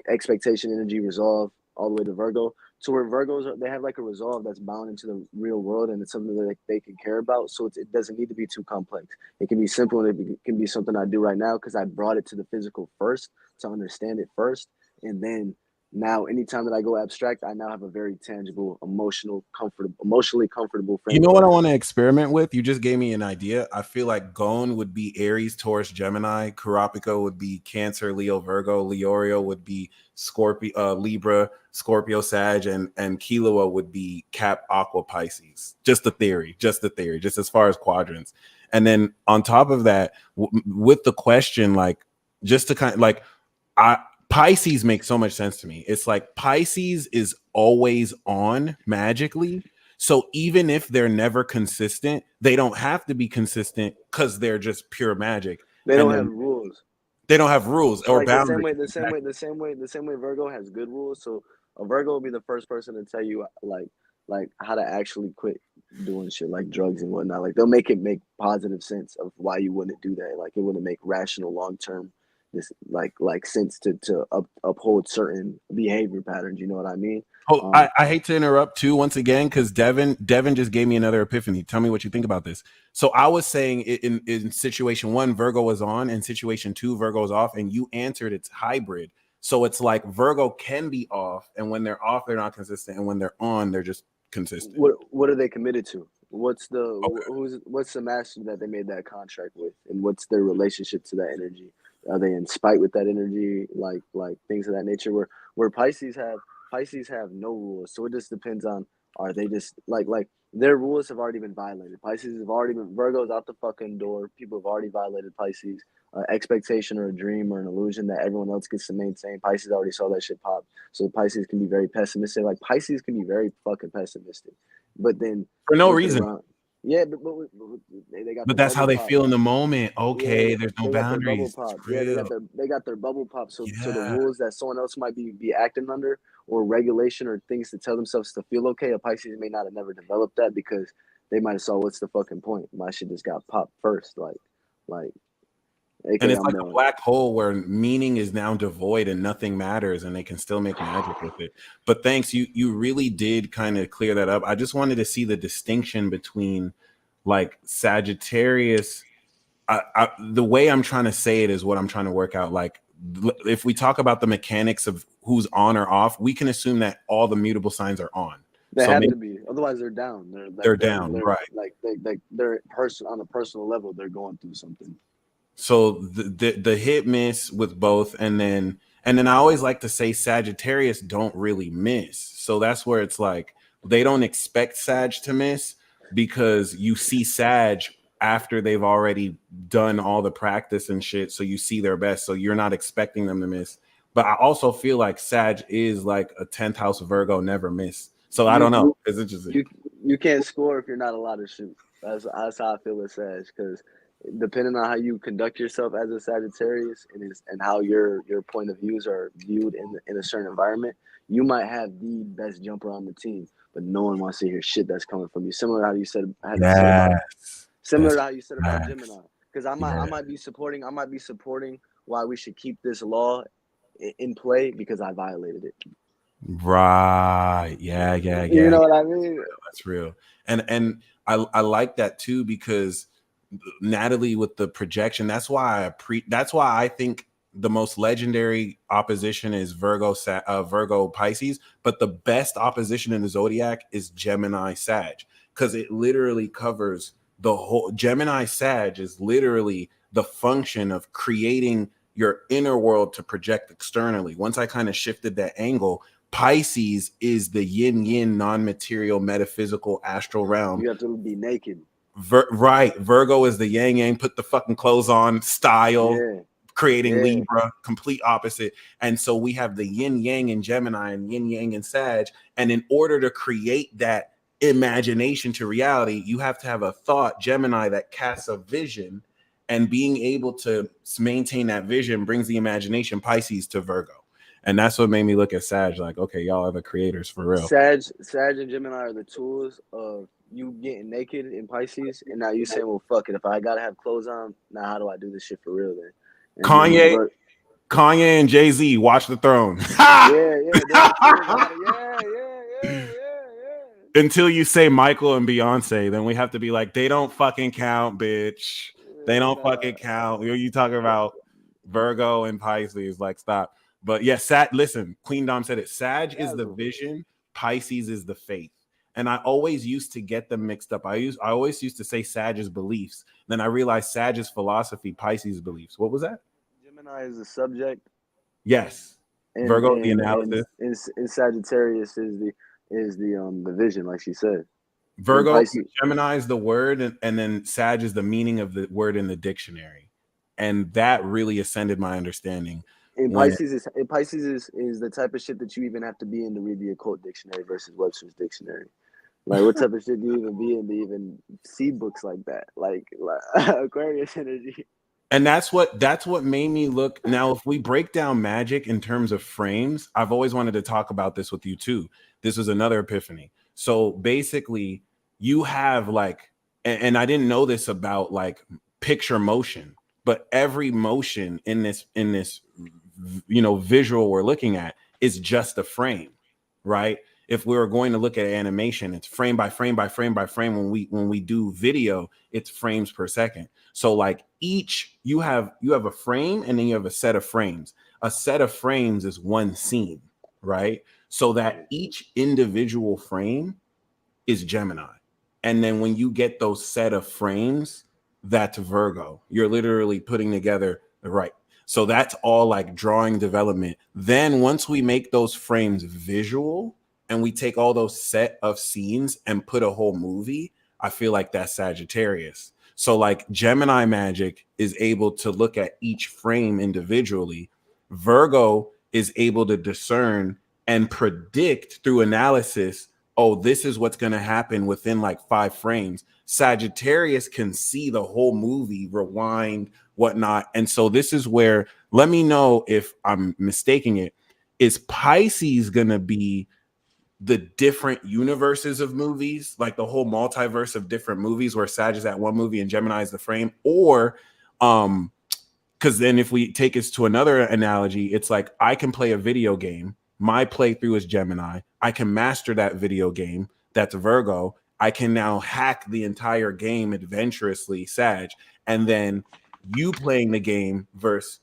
Expectation, energy, resolve, all the way to Virgo. So where Virgos they have like a resolve that's bound into the real world, and it's something that they can care about. So it doesn't need to be too complex. It can be simple, and it can be something I do right now because I brought it to the physical first to understand it first, and then now anytime that I go abstract, I now have a very tangible, emotionally comfortable framework. You know what I want to experiment with? You just gave me an idea. I feel like Gon would be Aries, Taurus, Gemini. Kurapika would be Cancer, Leo, Virgo. Leorio would be Scorpio, Libra, Scorpio, Sag, and Kilua would be Cap, Aqua, Pisces. Just a theory, just as far as quadrants. And then on top of that, with the question, like, just to kind of like, Pisces makes so much sense to me. It's like Pisces is always on magically. So even if they're never consistent, they don't have to be consistent because they're just pure magic. They don't have rules. They don't have rules or like boundaries. The same way Virgo has good rules. So a Virgo will be the first person to tell you like how to actually quit doing shit like drugs and whatnot. Like they'll make positive sense of why you wouldn't do that. Like it wouldn't make rational long-term this like sense to uphold certain behavior patterns. You know what I mean? Oh, I hate to interrupt too once again because Devin just gave me another epiphany. Tell me what you think about this. So I was saying in situation one, Virgo was on, and situation two, Virgo is off, and you answered it's hybrid. So it's like Virgo can be off, and when they're off, they're not consistent, and when they're on, they're just consistent. What are they committed to? What's the master that they made that contract with, and what's their relationship to that energy? Are they in spite with that energy, like things of that nature? Where Pisces have no rules, so it just depends on, are they just like their rules have already been violated. Pisces have already been, Virgo's out the fucking door. People have already violated Pisces. Expectation or a dream or an illusion that everyone else gets to maintain. Pisces already saw that shit pop. So Pisces can be very pessimistic. Like Pisces can be very fucking pessimistic, but then for no reason. Yeah, but they got But their that's how bubble they pop. feel in the moment. Yeah, Okay, there's no they got their bubble boundaries. It's pop. Yeah, real. they got their bubble pop. So the Yeah. rules that someone else might be acting under, or regulation, or things to tell themselves to feel okay, a Pisces may not have never developed that because they might have saw what's the fucking point. My shit just got popped first, like And okay, it's I'm like a a black hole where meaning is now devoid and nothing matters, and they can still make magic with it. But thanks, you really did kind of clear that up. I just wanted to see the distinction between like Sagittarius. The way I'm trying to say it is what I'm trying to work out. Like, if we talk about the mechanics of who's on or off, we can assume that all the mutable signs are on. they So have maybe to be, otherwise they're down. they're down, right? They're person on a personal level. They're going through something. So the hit miss with both, and then I always like to say Sagittarius don't really miss. So that's where it's like they don't expect Sag to miss because you see Sag after they've already done all the practice and shit. So you see their best. So you're not expecting them to miss. But I also feel like Sag is like a 10th house Virgo, never miss. So I don't know. It's interesting. You can't score if you're not allowed to shoot. That's how I feel with Sag, because depending on how you conduct yourself as a Sagittarius and how your point of views are viewed in a certain environment, you might have the best jumper on the team, but no one wants to hear shit that's coming from you. Similar to how you said about Gemini, because I might be supporting why we should keep this law in play because I violated it. Right. Yeah. You know what I mean? That's real. And I like that too, because Natalie with the projection, that's why I think the most legendary opposition is Virgo Pisces, but the best opposition in the zodiac is Gemini Sag, because it literally covers the whole. Gemini Sag is literally the function of creating your inner world to project externally. Once I kind of shifted that angle, Pisces is the yin-yin, non-material, metaphysical, astral realm. You have to be naked. Right. Virgo is the yang-yang, put the fucking clothes on style, creating Libra, complete opposite. And so we have the yin-yang in Gemini and yin-yang in Sag. And in order to create that imagination to reality, you have to have a thought, Gemini, that casts a vision, and being able to maintain that vision brings the imagination, Pisces, to Virgo. And that's what made me look at Sag like, okay, y'all are the creators for real. Sag and Gemini are the tools of you getting naked in Pisces, and now you saying, well, fuck it. If I gotta have clothes on, now how do I do this shit for real then? And Kanye and Jay-Z, Watch the Throne. Yeah. Until you say Michael and Beyonce, then we have to be like, they don't fucking count, bitch. They don't fucking count. You talking about Virgo and Pisces, like, stop. But yes, listen, Queen Dom said it. Sag is the vision, Pisces is the faith. And I always used to get them mixed up. I always used to say Sag is beliefs. Then I realized Sag is philosophy, Pisces beliefs. What was that? Gemini is the subject. Yes. And, Virgo the analysis. And Sagittarius is the vision, like she said. Virgo, Gemini is the word, and then Sag is the meaning of the word in the dictionary. And that really ascended my understanding. And Pisces is the type of shit that you even have to be in to read the occult dictionary versus Webster's dictionary. Like, what type of shit do you even be in to even see books like that? Like Aquarius energy. And that's what made me look. Now, if we break down magic in terms of frames, I've always wanted to talk about this with you too. This was another epiphany. So basically, you have like, and I didn't know this about like picture motion, but every motion in this visual we're looking at is just a frame, right? If we were going to look at animation, it's frame by frame by frame by frame. When we do video, it's frames per second. So like you have a frame, and then you have a set of frames. A set of frames is one scene, right? So that each individual frame is Gemini. And then when you get those set of frames, that's Virgo. You're literally putting together the right. So that's all like drawing development. Then once we make those frames visual and we take all those set of scenes and put a whole movie, I feel like that's Sagittarius. So like Gemini magic is able to look at each frame individually. Virgo is able to discern and predict through analysis, oh, this is what's going to happen within like 5 frames. Sagittarius can see the whole movie, rewind, whatnot. And so this is where, let me know if I'm mistaking it. Is Pisces gonna be the different universes of movies, like the whole multiverse of different movies where Sag is at one movie and Gemini is the frame? Or because then if we take this to another analogy, it's like I can play a video game. My playthrough is Gemini. I can master that video game. That's Virgo. I can now hack the entire game adventurously, Sag. And then you playing the game versus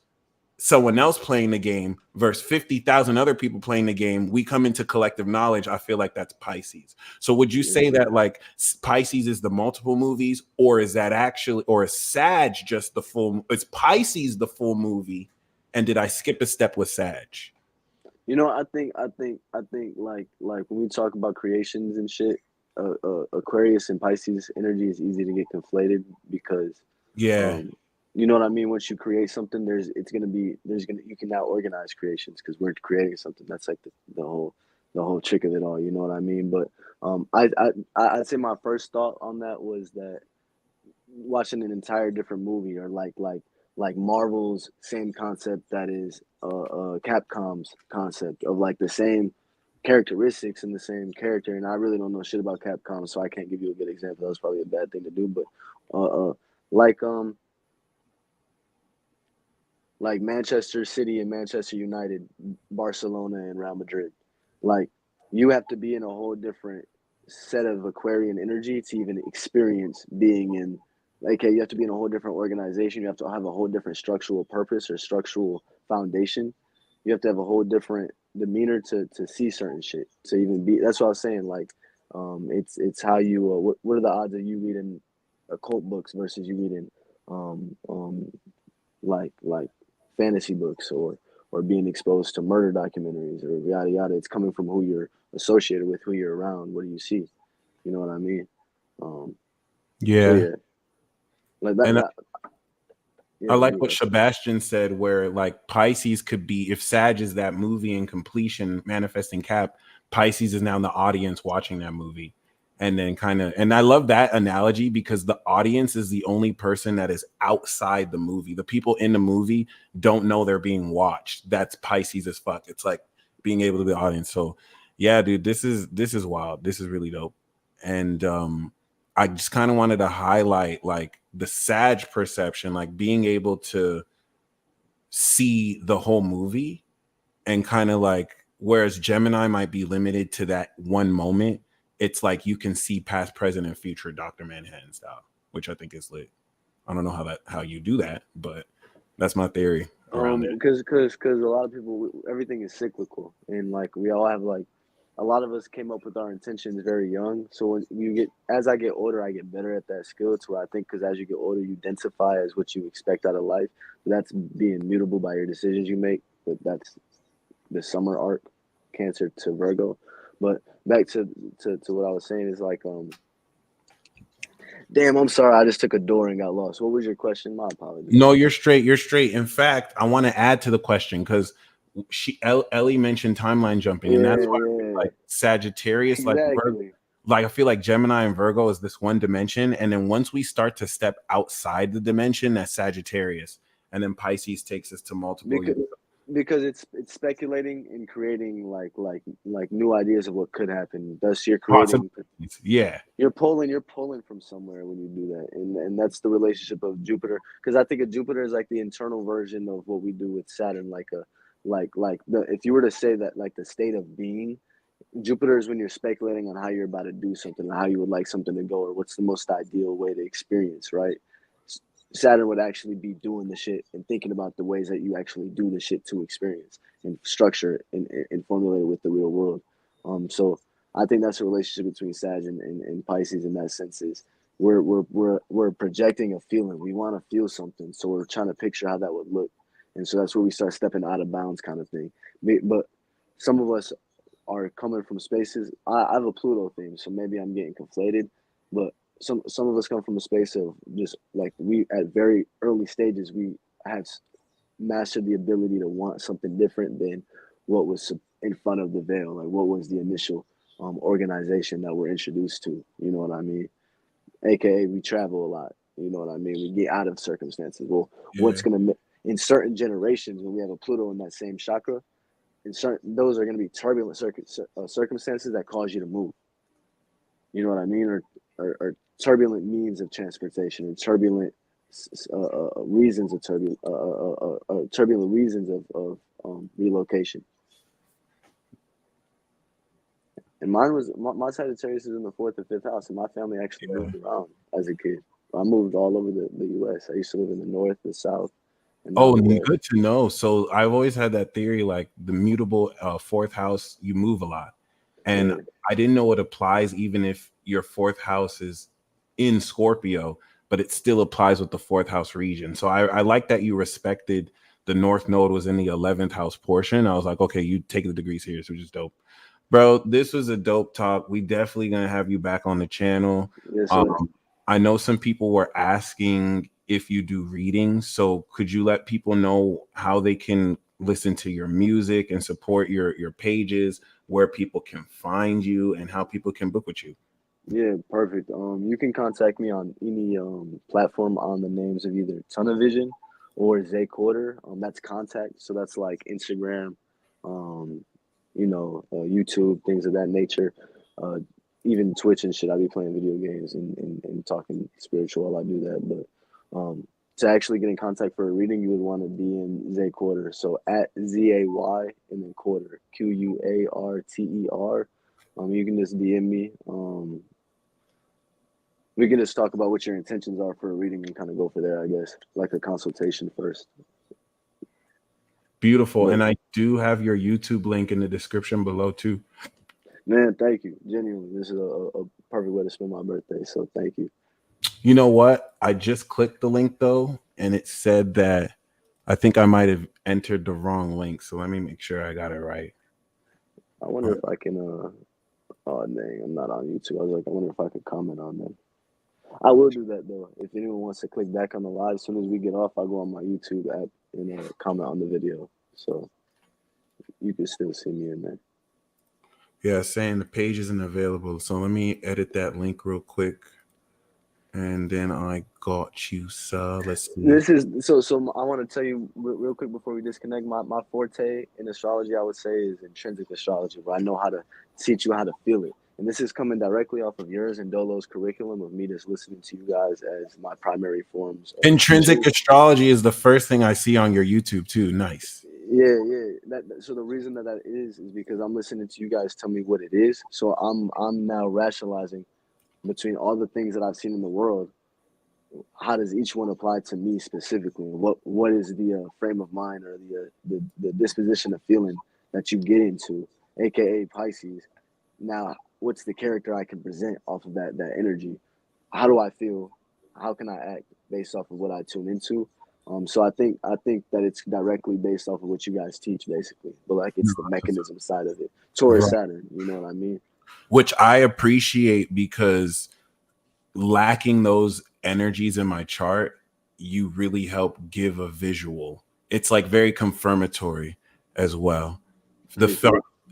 someone else playing the game versus 50,000 other people playing the game, we come into collective knowledge. I feel like that's Pisces. So would you say that like Pisces is the multiple movies, or is that actually, or is Sag just the full, is Pisces the full movie? And did I skip a step with Sag? You know, I think like when we talk about creations and shit, Aquarius and Pisces energy is easy to get conflated because you know what I mean? Once you create something, you can now organize creations because we're creating something. That's like the whole trick of it all. You know what I mean? But I'd say my first thought on that was that watching an entire different movie, or like Marvel's same concept that is Capcom's concept of like the same characteristics and the same character. And I really don't know shit about Capcom, so I can't give you a good example. That's probably a bad thing to do, but like Manchester City and Manchester United, Barcelona and Real Madrid. Like, you have to be in a whole different set of Aquarian energy to even experience being in, like, you have to be in a whole different organization. You have to have a whole different structural purpose or structural foundation. You have to have a whole different demeanor to see certain shit, to even be. That's what I was saying. Like, it's how you, what are the odds of you reading occult books versus you reading, like fantasy books or being exposed to murder documentaries or yada yada. It's coming from who you're associated with, who you're around. What do you see? You know what I mean? So yeah. Like that. And Yeah, I like what Sebastian said, where like Pisces could be, if Sag is that movie in completion, manifesting Cap, Pisces is now in the audience watching that movie. And then and I love that analogy because the audience is the only person that is outside the movie. The people in the movie don't know they're being watched. That's Pisces as fuck. It's like being able to be the audience. So yeah, dude, this is wild. This is really dope. And I just kind of wanted to highlight like the Sag perception, like being able to see the whole movie, and kind of like, whereas Gemini might be limited to that one moment, it's like you can see past, present, and future Dr. Manhattan style, which I think is lit. I don't know how you do that, but that's my theory around it. Because a lot of people, everything is cyclical, and like we all have, like, a lot of us came up with our intentions very young. So when as I get older, I get better at that skill. To where I think, because as you get older, you densify as what you expect out of life. That's being mutable by your decisions you make. But that's the summer arc, Cancer to Virgo. But back to what I was saying is like, damn, I'm sorry, I just took a door and got lost. What was your question? My apologies. No, you're straight. You're straight. In fact, I want to add to the question because Ellie mentioned timeline jumping, and that's why I feel like Sagittarius, exactly. like I feel like Gemini and Virgo is this one dimension, and then once we start to step outside the dimension, that's Sagittarius, and then Pisces takes us to multiple. Because it's speculating and creating like new ideas of what could happen. Thus, you're creating. You're pulling from somewhere when you do that, and that's the relationship of Jupiter. Because I think of Jupiter as like the internal version of what we do with Saturn. If you were to say that, like, the state of being, Jupiter is when you're speculating on how you're about to do something, or how you would like something to go, or what's the most ideal way to experience, right? Saturn would actually be doing the shit and thinking about the ways that you actually do the shit to experience and structure and formulate it with the real world. So I think that's a relationship between Sag and Pisces in that sense. Is we're projecting a feeling. We want to feel something, so we're trying to picture how that would look, and so that's where we start stepping out of bounds, kind of thing. But some of us are coming from spaces. I have a Pluto theme, so maybe I'm getting conflated, but some of us come from a space of just like, we at very early stages, we have mastered the ability to want something different than what was in front of the veil, like what was the initial organization that we're introduced to. You know what I mean? aka we travel a lot. You know what I mean? We get out of circumstances. Well, Yeah. what's gonna in certain generations when we have a Pluto in that same chakra, in certain those are gonna be turbulent circumstances that cause you to move. You know what I mean? Or turbulent means of transportation, or turbulent reasons of turbulent reasons of relocation. And mine was my Sagittarius is in the 4th and 5th house, and my family actually moved around as a kid. I moved all over the U.S. I used to live in the north, the south, and now Oh, the west. good to know. So I've always had that theory, like the mutable 4th house, you move a lot. And Yeah. I didn't know it applies even if your 4th house is in Scorpio, but it still applies with the 4th house region. So I like that you respected the North Node was in the 11th house portion. I was like, okay, you take the degree serious, which is dope. Bro, this was a dope talk. We definitely gonna have you back on the channel. Yes, sir. I know some people were asking if you do readings, so could you let people know how they can listen to your music and support your pages, where people can find you, and how people can book with you? Yeah, perfect. You can contact me on any platform on the names of either TonOfVision or Zay Quarter. That's contact, so that's like Instagram, YouTube, things of that nature. Even Twitch and shit. I be playing video games and talking spiritual while I do that. But to actually get in contact for a reading, you would want to DM Zay Quarter. So at ZAY and then Quarter, QUARTER. You can just DM me. We can just talk about what your intentions are for a reading and kind of go for there, I guess, like a consultation first. Beautiful. But, and I do have your YouTube link in the description below too. Man, thank you. Genuinely, this is a perfect way to spend my birthday. So thank you. You know what? I just clicked the link though, and it said that I think I might have entered the wrong link. So let me make sure I got it right. I wonder if I can. Oh dang, I'm not on YouTube. I was like, I wonder if I could comment on that. I will do that though. If anyone wants to click back on the live, as soon as we get off, I'll go on my YouTube app and comment on the video, so you can still see me in there. Yeah, saying the page isn't available. So let me edit that link real quick. And then I got you, sir. Let's see. This is so I want to tell you real quick before we disconnect. My forte in astrology, I would say, is intrinsic astrology, where I know how to teach you how to feel it. And this is coming directly off of yours and Dolo's curriculum of me just listening to you guys as my primary forms. Intrinsic astrology is the first thing I see on your YouTube too. Nice. Yeah. So the reason that is because I'm listening to you guys tell me what it is. So I'm now rationalizing between all the things that I've seen in the world. How does each one apply to me specifically? What is the frame of mind or the disposition of feeling that you get into, aka Pisces? Now, what's the character I can present off of that energy? How do I feel? How can I act based off of what I tune into? So I think that it's directly based off of what you guys teach, basically. But like it's the mechanism side of it. Taurus, Saturn, you know what I mean? Which I appreciate, because lacking those energies in my chart, you really help give a visual. It's like very confirmatory as well.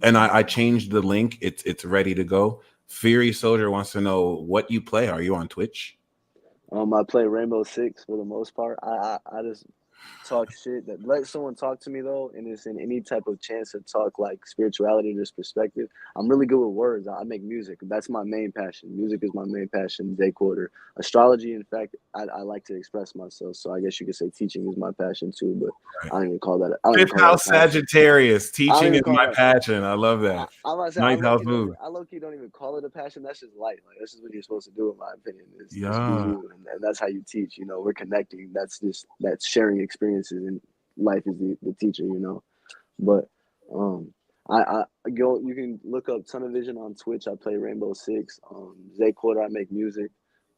And I changed the link. It's ready to go. Fury Soldier wants to know what you play. Are you on Twitch? I play Rainbow Six for the most part. I just talk shit. That let someone talk to me though, and it's in any type of chance to talk like spirituality, this perspective. I'm really good with words. I make music. That's my main passion. Music is my main passion. Day quarter. Astrology, in fact, I like to express myself. So I guess you could say teaching is my passion too, but I don't even call that. Fifth house Sagittarius. Teaching is my passion. I love that. Ninth house move. I low-key don't even call it a passion. That's just life. Like that's just what you're supposed to do, in my opinion. Is be you, and that's how you teach. You know, we're connecting. That's sharing experiences, and life is the teacher. You know, but I go. You can look up TonOfVision on Twitch. I play Rainbow Six. Zay Quarter. I make music.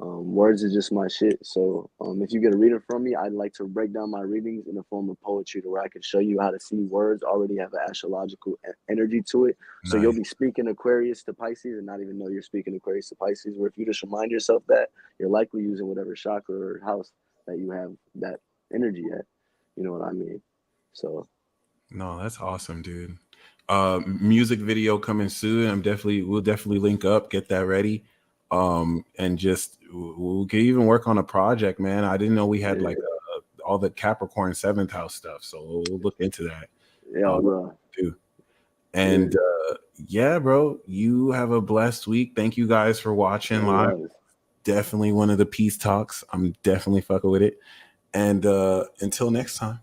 Words is just my shit. So if you get a reading from me, I'd like to break down my readings in the form of poetry, to where I can show you how to see words already have an astrological energy to it. So you'll be speaking Aquarius to Pisces and not even know you're speaking Aquarius to Pisces, where if you just remind yourself that, you're likely using whatever chakra or house that you have that energy at. You know what I mean? So. No, that's awesome, dude. Music video coming soon. We'll definitely link up, get that ready. And just we could even work on a project, man. I didn't know we had like all the Capricorn 7th house stuff, so we'll look into that. Yeah, bro. Too. And yeah, bro, you have a blessed week. Thank you guys for watching live. Definitely one of the peace talks. I'm definitely fucking with it. And until next time.